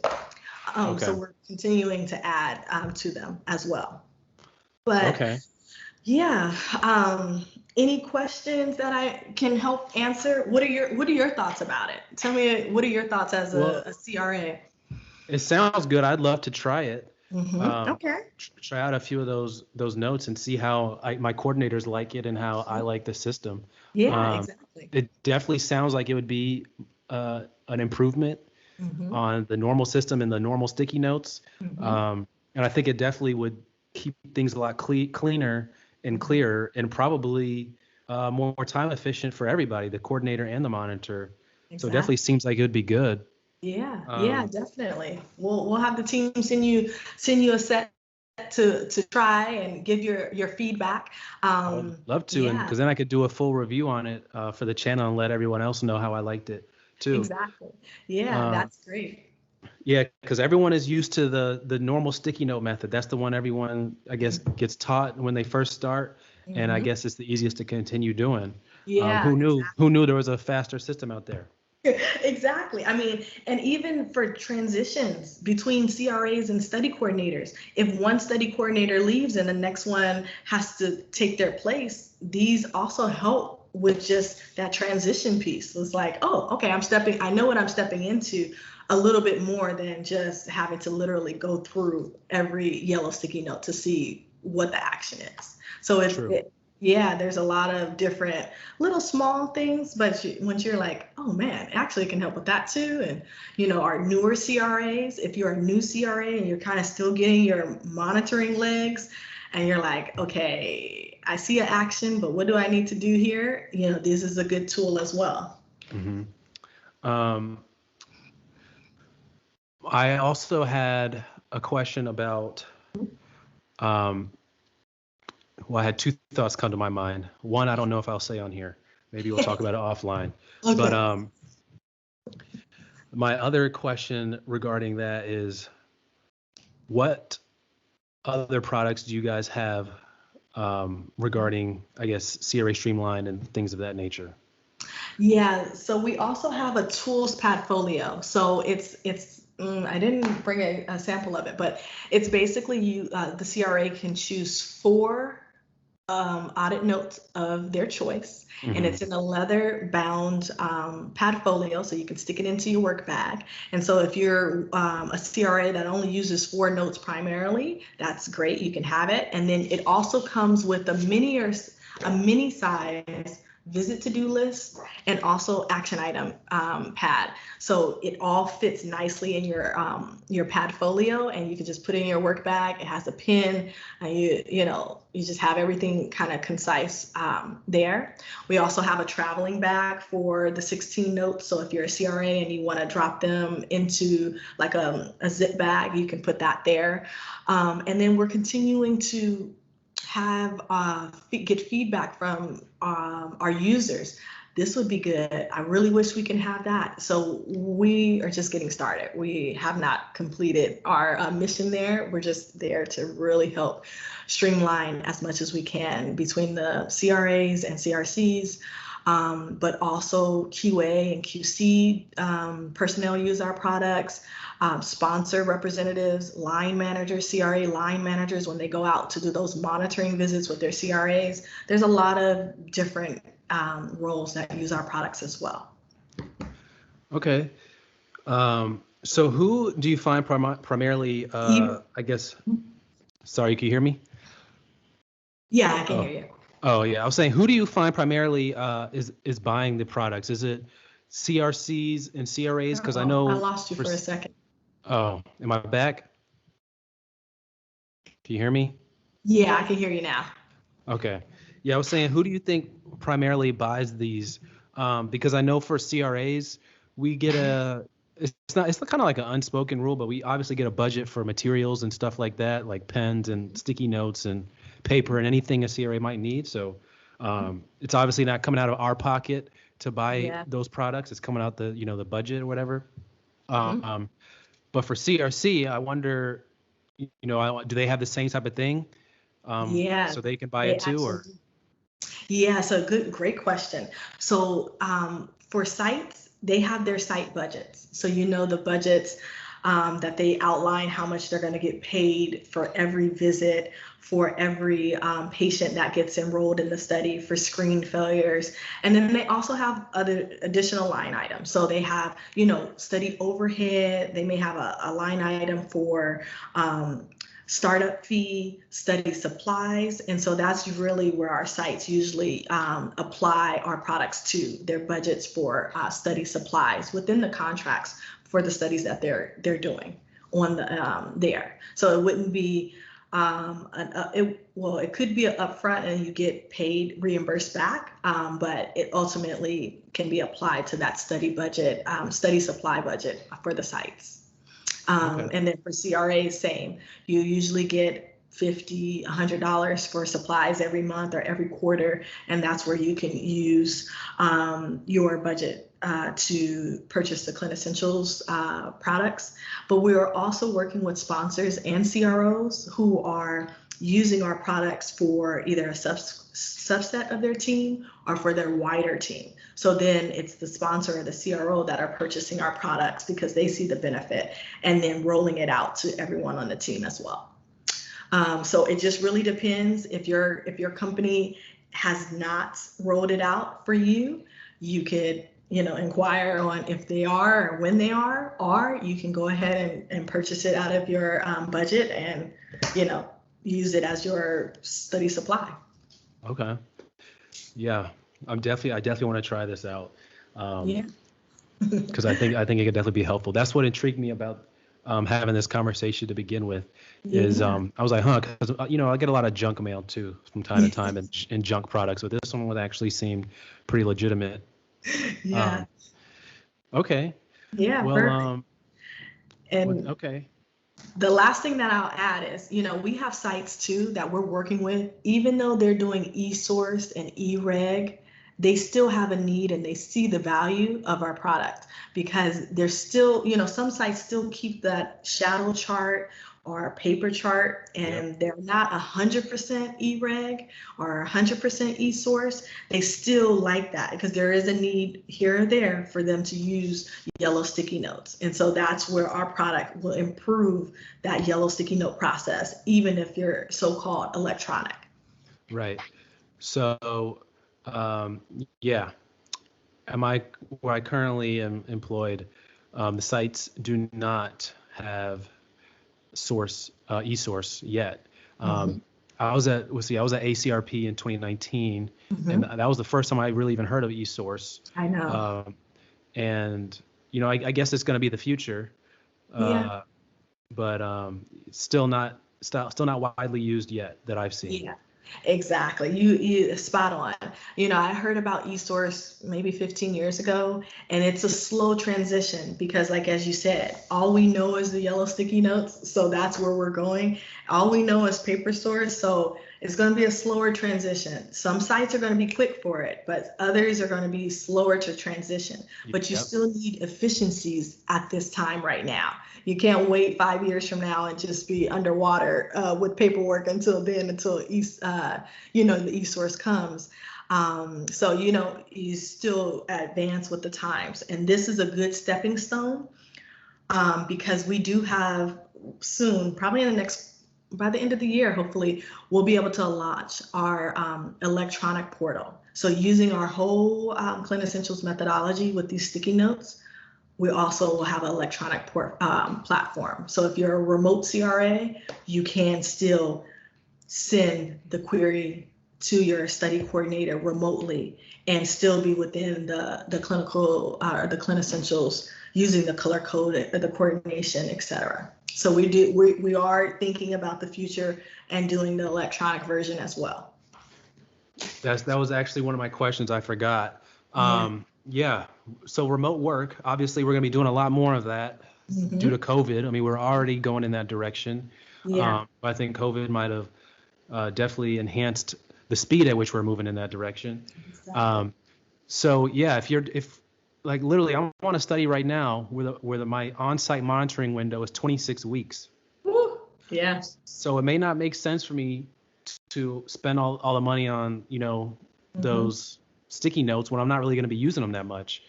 Okay. So we're continuing to add to them as well. But okay. Yeah. Any questions that I can help answer? What are your thoughts about it? Tell me, what are your thoughts as a CRA? It sounds good. I'd love to try it. Okay. Try out a few of those notes and see how my coordinators like it and how I like the system. Yeah, exactly. It definitely sounds like it would be an improvement on the normal system and the normal sticky notes. And I think it definitely would keep things a lot cleaner and clearer, and probably more time efficient for everybody, the coordinator and the monitor. Exactly. So it definitely seems like it would be good. Yeah, definitely. We'll have the team send you a set to try and give your feedback. I would love to, and because then I could do a full review on it for the channel and let everyone else know how I liked it too. Exactly. Yeah, that's great. Yeah, because everyone is used to the normal sticky note method. That's the one everyone, I guess, gets taught when they first start, and I guess it's the easiest to continue doing. Yeah. Who knew there was a faster system out there? Exactly. I mean, and even for transitions between CRAs and study coordinators, if one study coordinator leaves and the next one has to take their place, these also help with just that transition piece. It's like, oh, okay, I know what I'm stepping into a little bit more than just having to literally go through every yellow sticky note to see what the action is. So there's a lot of different little small things, but once you're like, oh man, actually it can help with that too. And our newer CRAs, if you're a new CRA and you're kind of still getting your monitoring legs and you're like, okay, I see an action, but what do I need to do here? This is a good tool as well. I also had a question about I had two thoughts come to my mind. One, I don't know if I'll say on here. Maybe we'll talk about it offline. Okay. But my other question regarding that is, what other products do you guys have regarding, I guess, CRA Streamline and things of that nature? Yeah, so we also have a tools padfolio. So it's I didn't bring a sample of it, but it's basically the CRA can choose 4 audit notes of their choice, and it's in a leather bound padfolio, so you can stick it into your work bag. And so if you're a CRA that only uses 4 notes primarily, that's great, you can have it. And then it also comes with a mini size visit to-do list and also action item pad. So it all fits nicely in your padfolio, and you can just put it in your work bag. It has a pin, and you just have everything kind of concise there. We also have a traveling bag for the 16 notes. So if you're a CRA and you want to drop them into like a zip bag, you can put that there. And then we're continuing to have get feedback from our users. this would be good. I really wish we can have that. So we are just getting started. We have not completed our mission there. We're just there to really help streamline as much as we can between the CRAs and CRCs. But also QA and QC personnel use our products, sponsor representatives, line managers, CRA line managers, when they go out to do those monitoring visits with their CRAs. There's a lot of different roles that use our products as well. Okay. So who do you find primarily, I guess, sorry, can you hear me? Yeah, I can hear you. Oh yeah, I was saying, who do you find primarily is buying the products? Is it CRCs and CRAs? Because I know I lost you for a second. Oh, am I back? Can you hear me? Yeah, I can hear you now. Okay. Yeah, I was saying, who do you think primarily buys these? Because I know for CRAs, we get it's kind of like an unspoken rule, but we obviously get a budget for materials and stuff like that, like pens and sticky notes and paper and anything a CRA might need. So it's obviously not coming out of our pocket to buy those products. It's coming out the budget or whatever. But for CRC, I wonder, do they have the same type of thing? So they can buy it too, or? Yeah, so great question. So for sites, they have their site budgets. So the budgets that they outline how much they're going to get paid for every visit, for every patient that gets enrolled in the study, for screen failures. And then they also have other additional line items. So they have, study overhead. They may have a line item for startup fee, study supplies. And so that's really where our sites usually apply our products to, their budgets for study supplies within the contracts for the studies that they're doing on the there. So it wouldn't be it could be an upfront and you get paid, reimbursed back, but it ultimately can be applied to that study budget, study supply budget for the sites. And then for CRA, same. You usually get $50, $100 for supplies every month or every quarter, and that's where you can use your budget to purchase the Clinicentials products. But we are also working with sponsors and CROs who are using our products for either a subset of their team or for their wider team. So then it's the sponsor or the CRO that are purchasing our products because they see the benefit and then rolling it out to everyone on the team as well. So it just really depends. If your company has not rolled it out for you, you could inquire on if they are or when they are, or you can go ahead and purchase it out of your budget and use it as your study supply. Okay. Yeah, I definitely want to try this out. Because I think it could definitely be helpful. That's what intrigued me about having this conversation to begin with. Is I was like, because I get a lot of junk mail too from time to time and junk products, but this one would actually seem pretty legitimate. Yeah. Okay. Yeah. Well. And okay. The last thing that I'll add is, we have sites too that we're working with, even though they're doing eSource and eReg, they still have a need and they see the value of our product because there's still, some sites still keep that shadow chart or paper chart and they're not 100% eReg or 100% eSource. They still like that because there is a need here or there for them to use yellow sticky notes. And so that's where our product will improve that yellow sticky note process, even if you're so-called electronic. Right. So, where I currently am employed, the sites do not have eSource yet. I was at ACRP in 2019, and that was the first time I really even heard of eSource. I know. And I guess it's going to be the future, but still not widely used yet that I've seen. Yeah. Exactly. You spot on. I heard about eSource maybe 15 years ago, and it's a slow transition because, like, as you said, all we know is the yellow sticky notes. So that's where we're going. All we know is paper source. So It's going to be a slower transition. Some sites are going to be quick for it, but others are going to be slower to transition. But you still need efficiencies at this time right now. You can't wait 5 years from now and just be underwater with paperwork until then, until the eSource comes. So, you still advance with the times. And this is a good stepping stone because we do have soon, probably by the end of the year, hopefully, we'll be able to launch our electronic portal. So using our whole Clinisentials methodology with these sticky notes, we also will have an electronic platform. So if you're a remote CRA, you can still send the query to your study coordinator remotely and still be within the clinical, the Clinisentials, using the color code, the coordination, et cetera. So we are thinking about the future and doing the electronic version as well. That was actually one of my questions I forgot. Yeah. So remote work, obviously we're going to be doing a lot more of that due to COVID. I mean, we're already going in that direction. Yeah. I think COVID might have definitely enhanced the speed at which we're moving in that direction. Exactly. So yeah, if like literally, I want to study right now where my on-site monitoring window is 26 weeks. Woo. Yeah. So it may not make sense for me to spend all the money on, those sticky notes when I'm not really going to be using them that much,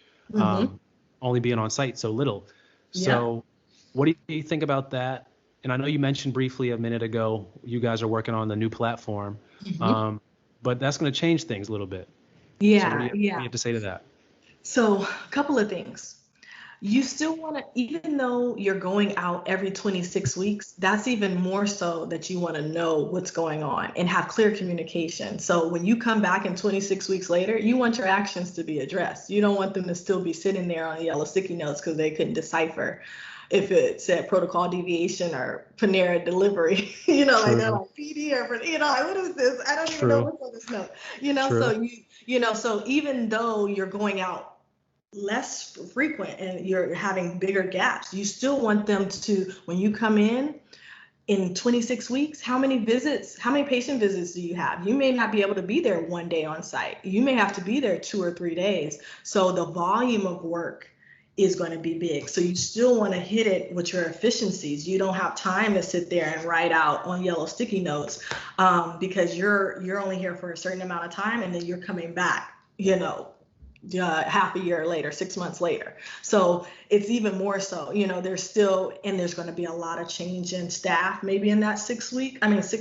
only being on site so little. So what do you think about that? And I know you mentioned briefly a minute ago, you guys are working on the new platform, but that's going to change things a little bit. Yeah. So what do you have to say to that? So a couple of things. You still want to, even though you're going out every 26 weeks, that's even more so that you want to know what's going on and have clear communication. So when you come back in 26 weeks later, you want your actions to be addressed. You don't want them to still be sitting there on yellow sticky notes because they couldn't decipher if it said protocol deviation or Panera delivery, like they're like PD or, like, what is this? I don't even know what's on this note, so so even though you're going out less frequent and you're having bigger gaps, you still want them to, when you come in 26 weeks, how many patient visits do you have? You may not be able to be there one day on site. You may have to be there 2 or 3 days. So the volume of work is going to be big. So you still want to hit it with your efficiencies. You don't have time to sit there and write out on yellow sticky notes because you're only here for a certain amount of time and then you're coming back, half a year later, 6 months later. So it's even more so, there's going to be a lot of change in staff, maybe in that 6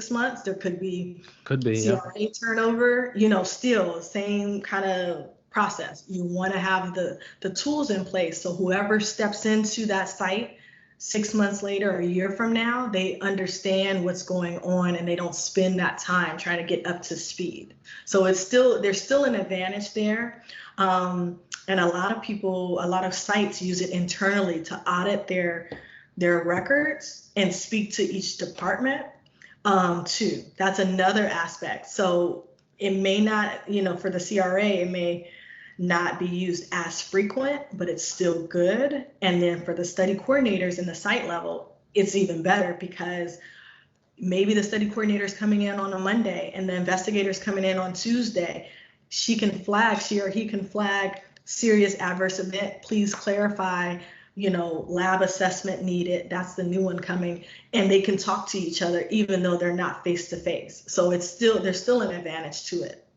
months, there could be CRA turnover, still same kind of process. You want to have the tools in place. So whoever steps into that site 6 months later or a year from now, they understand what's going on and they don't spend that time trying to get up to speed. So there's still an advantage there. And a lot of sites use it internally to audit their records and speak to each department too. That's another aspect. So it may not, for the CRA, it may not be used as frequent, but it's still good. And then for the study coordinators in the site level, it's even better because maybe the study coordinator is coming in on a Monday and the investigator is coming in on Tuesday. She or he can flag serious adverse event. Please clarify, lab assessment needed. That's the new one coming. And they can talk to each other even though they're not face to face. So there's still an advantage to it.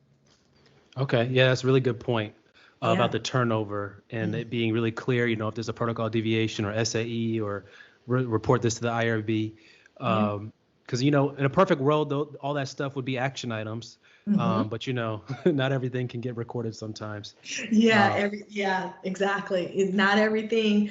Okay. Yeah, that's a really good point about the turnover and it being really clear, if there's a protocol deviation or SAE or report this to the IRB. Because, in a perfect world, though, all that stuff would be action items. But, not everything can get recorded sometimes. Yeah, exactly. It's not everything.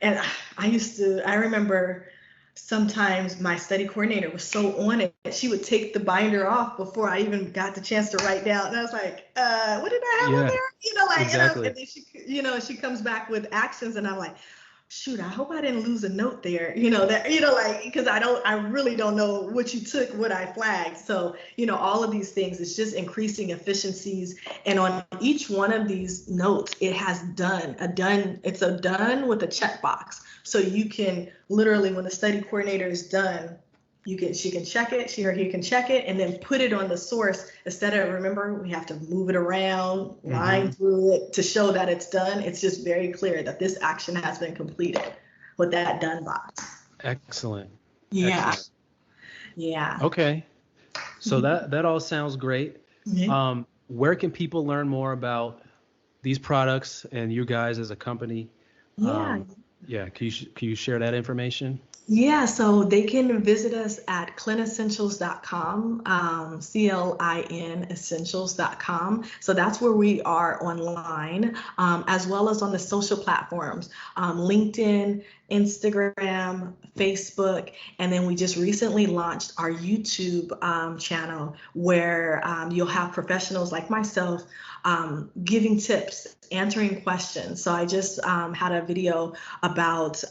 And I remember sometimes my study coordinator was so on it, she would take the binder off before I even got the chance to write down. And I was like, what did I have on there? Exactly. And then she comes back with actions and I'm like, shoot, I hope I didn't lose a note there, because I really don't know what you took, what I flagged. So, all of these things, it's just increasing efficiencies. And on each one of these notes, it has it's a done with a checkbox. So you can literally, when the study coordinator is done she can check it, she or he can check it and then put it on the source instead of, remember, we have to move it around, line through it to show that it's done. It's just very clear that this action has been completed with that done box. Excellent. Yeah. Excellent. Yeah. Okay. So that all sounds great. Mm-hmm. Where can people learn more about these products and you guys as a company? Yeah. Yeah. Can you share that information? Yeah, so they can visit us at clinessentials.com, CLIN essentials.com. So that's where we are online, as well as on the social platforms, LinkedIn, Instagram, Facebook, and then we just recently launched our YouTube channel where you'll have professionals like myself giving tips, answering questions. So I just had a video about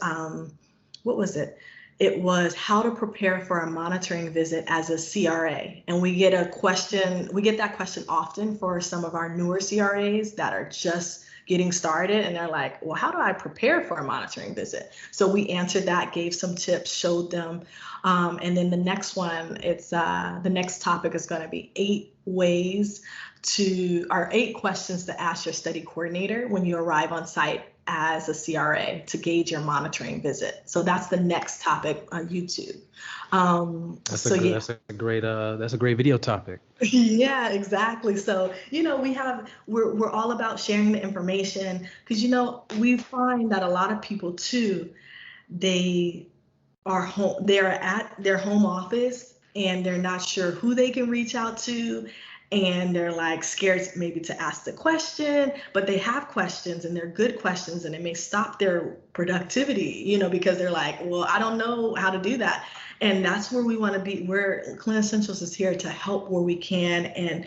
what was it? It was how to prepare for a monitoring visit as a CRA. And we get that question often for some of our newer CRAs that are just getting started. And they're like, well, how do I prepare for a monitoring visit? So we answered that, gave some tips, showed them. And then the next one, the next topic is going to be 8 questions to ask your study coordinator when you arrive on site as a CRA to gauge your monitoring visit. So that's the next topic on YouTube. That's a great video topic. Yeah, exactly. So, we're all about sharing the information because, we find that a lot of people too, they're at their home office and they're not sure who they can reach out to. And they're like scared maybe to ask the question, but they have questions and they're good questions and it may stop their productivity, because they're like, well, I don't know how to do that. And that's where we want to be, where Clin Essentials is here to help where we can. And,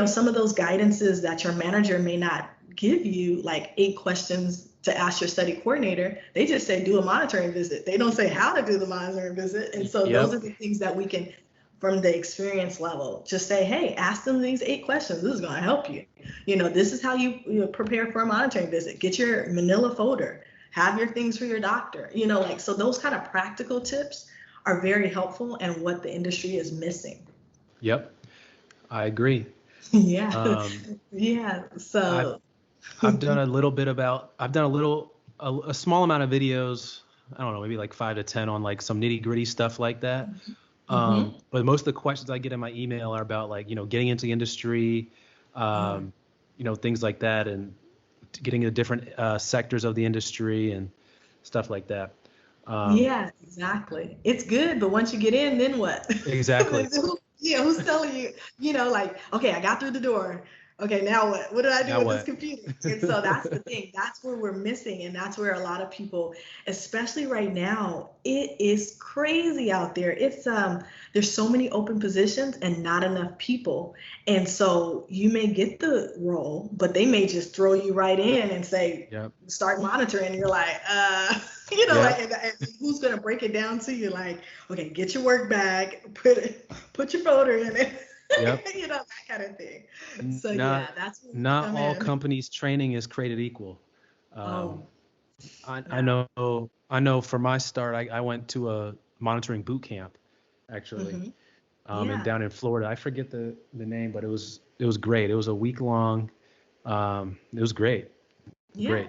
some of those guidances that your manager may not give you, like 8 questions to ask your study coordinator, they just say, do a monitoring visit. They don't say how to do the monitoring visit. And so those are the things that we can, from the experience level, just say, hey, ask them these 8 questions. This is going to help you. This is how you prepare for a monitoring visit. Get your manila folder, have your things for your doctor, so those kind of practical tips are very helpful and what the industry is missing. Yep. I agree. Yeah. Yeah. So I've done a small amount of videos. I don't know, maybe like 5 to 10 on like some nitty gritty stuff like that. But most of the questions I get in my email are about like, getting into the industry, things like that, and getting into different sectors of the industry and stuff like that. Yeah, exactly. It's good, but once you get in, then what? Exactly. Who's telling you, like, okay, I got through the door. Okay, now what? What do I do with this computer? And so that's the thing. That's where we're missing. And that's where a lot of people, especially right now, it is crazy out there. It's there's so many open positions and not enough people. And so you may get the role, but they may just throw you right in and say, start monitoring. And you're like, like, and who's going to break it down to you? Like, okay, get your work bag, put your folder in it. Yep. That kind of thing. So that's not all companies' training is created equal. I know for my start, I went to a monitoring boot camp, actually, and down in Florida. I forget the name, but it was great. It was a week long. It was great. Yeah. Great.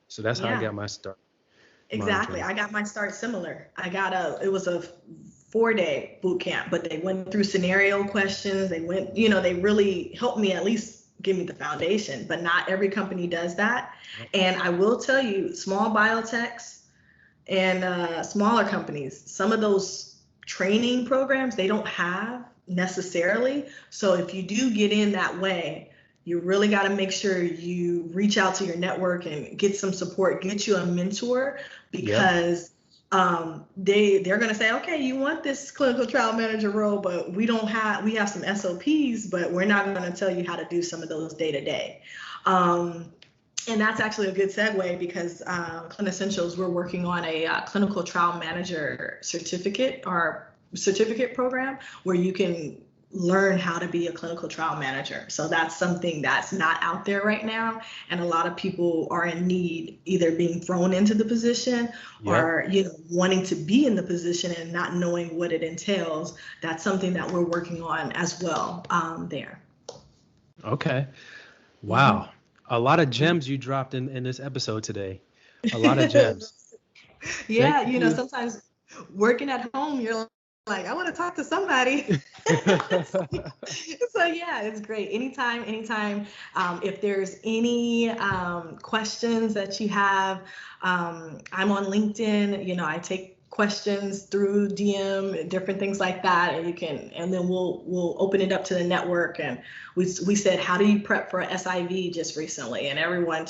So that's how I got my start. Exactly. I got my start similar. It was a 4-day boot camp, but they went through scenario questions. They went, they really helped me at least give me the foundation, but not every company does that. And I will tell you, small biotechs and smaller companies, some of those training programs, they don't have necessarily. So if you do get in that way, you really got to make sure you reach out to your network and get some support, get you a mentor, because they're going to say, okay, you want this clinical trial manager role, but we have some SOPs, but we're not going to tell you how to do some of those day to day. And that's actually a good segue because Clin Essentials, we're working on a clinical trial manager certificate program where you can learn how to be a clinical trial manager. So that's something that's not out there right now. And a lot of people are in need, either being thrown into the position or, wanting to be in the position and not knowing what it entails. That's something that we're working on as well there. Okay. Wow. A lot of gems you dropped in this episode today. A lot of gems. Yeah, sometimes working at home, you're like, I want to talk to somebody. So yeah, it's great. Anytime. If there's any questions that you have, I'm on LinkedIn. I take questions through DM, different things like that, and then we'll open it up to the network. And we said, how do you prep for SIV just recently? And everyone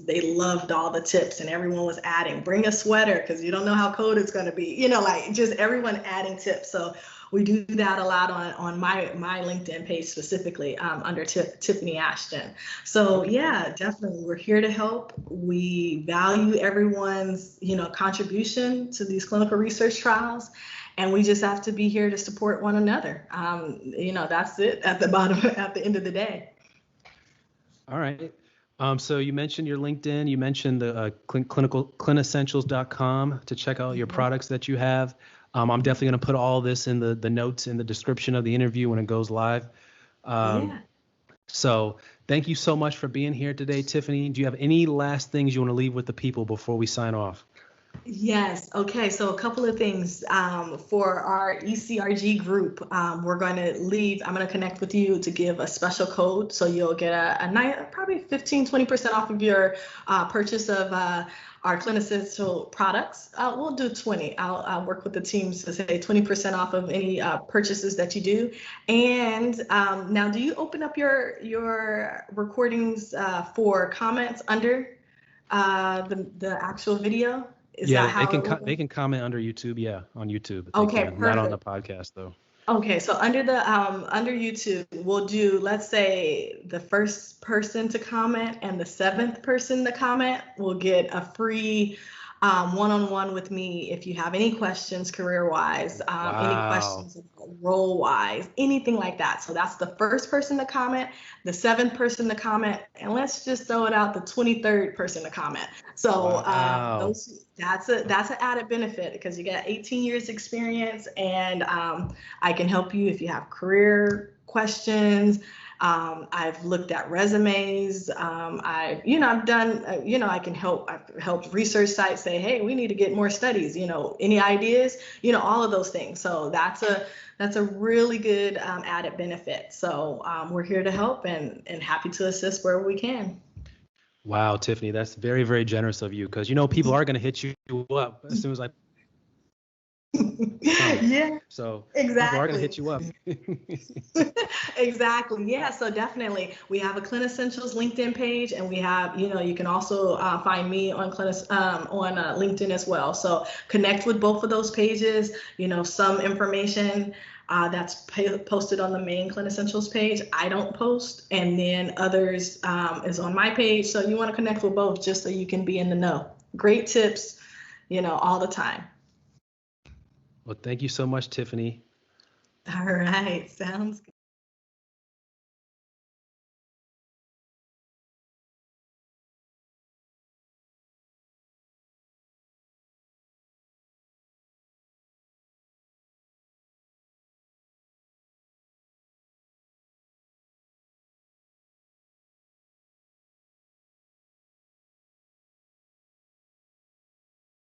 they loved all the tips, and everyone was adding, bring a sweater because you don't know how cold it's going to be. Just everyone adding tips. So we do that a lot on my LinkedIn page specifically under Tiffany Ashton. So yeah, definitely, we're here to help. We value everyone's contribution to these clinical research trials, and we just have to be here to support one another. That's it at the end of the day. All right. So you mentioned your LinkedIn. You mentioned the clinicessentials.com to check out your products that you have. I'm definitely going to put all this in the notes in the description of the interview when it goes live. So thank you so much for being here today, Tiffany. Do you have any last things you want to leave with the people before we sign off? Yes. Okay. So a couple of things for our ECRG group. We're going to I'm going to connect with you to give a special code. So you'll get a nice, probably 15-20% off of your purchase of our Clinicessential products. We'll do 20. I'll work with the teams to say 20% off of any purchases that you do. And now, do you open up your recordings for comments under the actual video? They can comment under YouTube. Yeah, on YouTube. Okay, perfect. Not on the podcast though. Okay, so under YouTube, we'll do, let's say, the first person to comment and the seventh person to comment will get a free one-on-one with me if you have any questions career-wise, any questions role-wise, anything like that. So that's the first person to comment, the seventh person to comment, and let's just throw it out, the 23rd person to comment. So that's an added benefit because you got 18 years experience, and I can help you if you have career questions. I've looked at resumes. I've done, I can help. I've helped research sites say, hey, we need to get more studies, any ideas, all of those things. So that's a really good added benefit. So we're here to help and happy to assist wherever we can. Wow, Tiffany, that's very, very generous of you because, people are going to hit you up as soon as I. Yeah. So exactly. People are going to hit you up. Exactly. Yeah. So definitely, we have a Clinicessentials LinkedIn page, and we have, you can also find me on LinkedIn as well. So connect with both of those pages. Some information that's posted on the main Clinicessentials page, I don't post, and then others is on my page. So you want to connect with both just so you can be in the know. Great tips, all the time. Well, thank you so much, Tiffany. All right. Sounds good.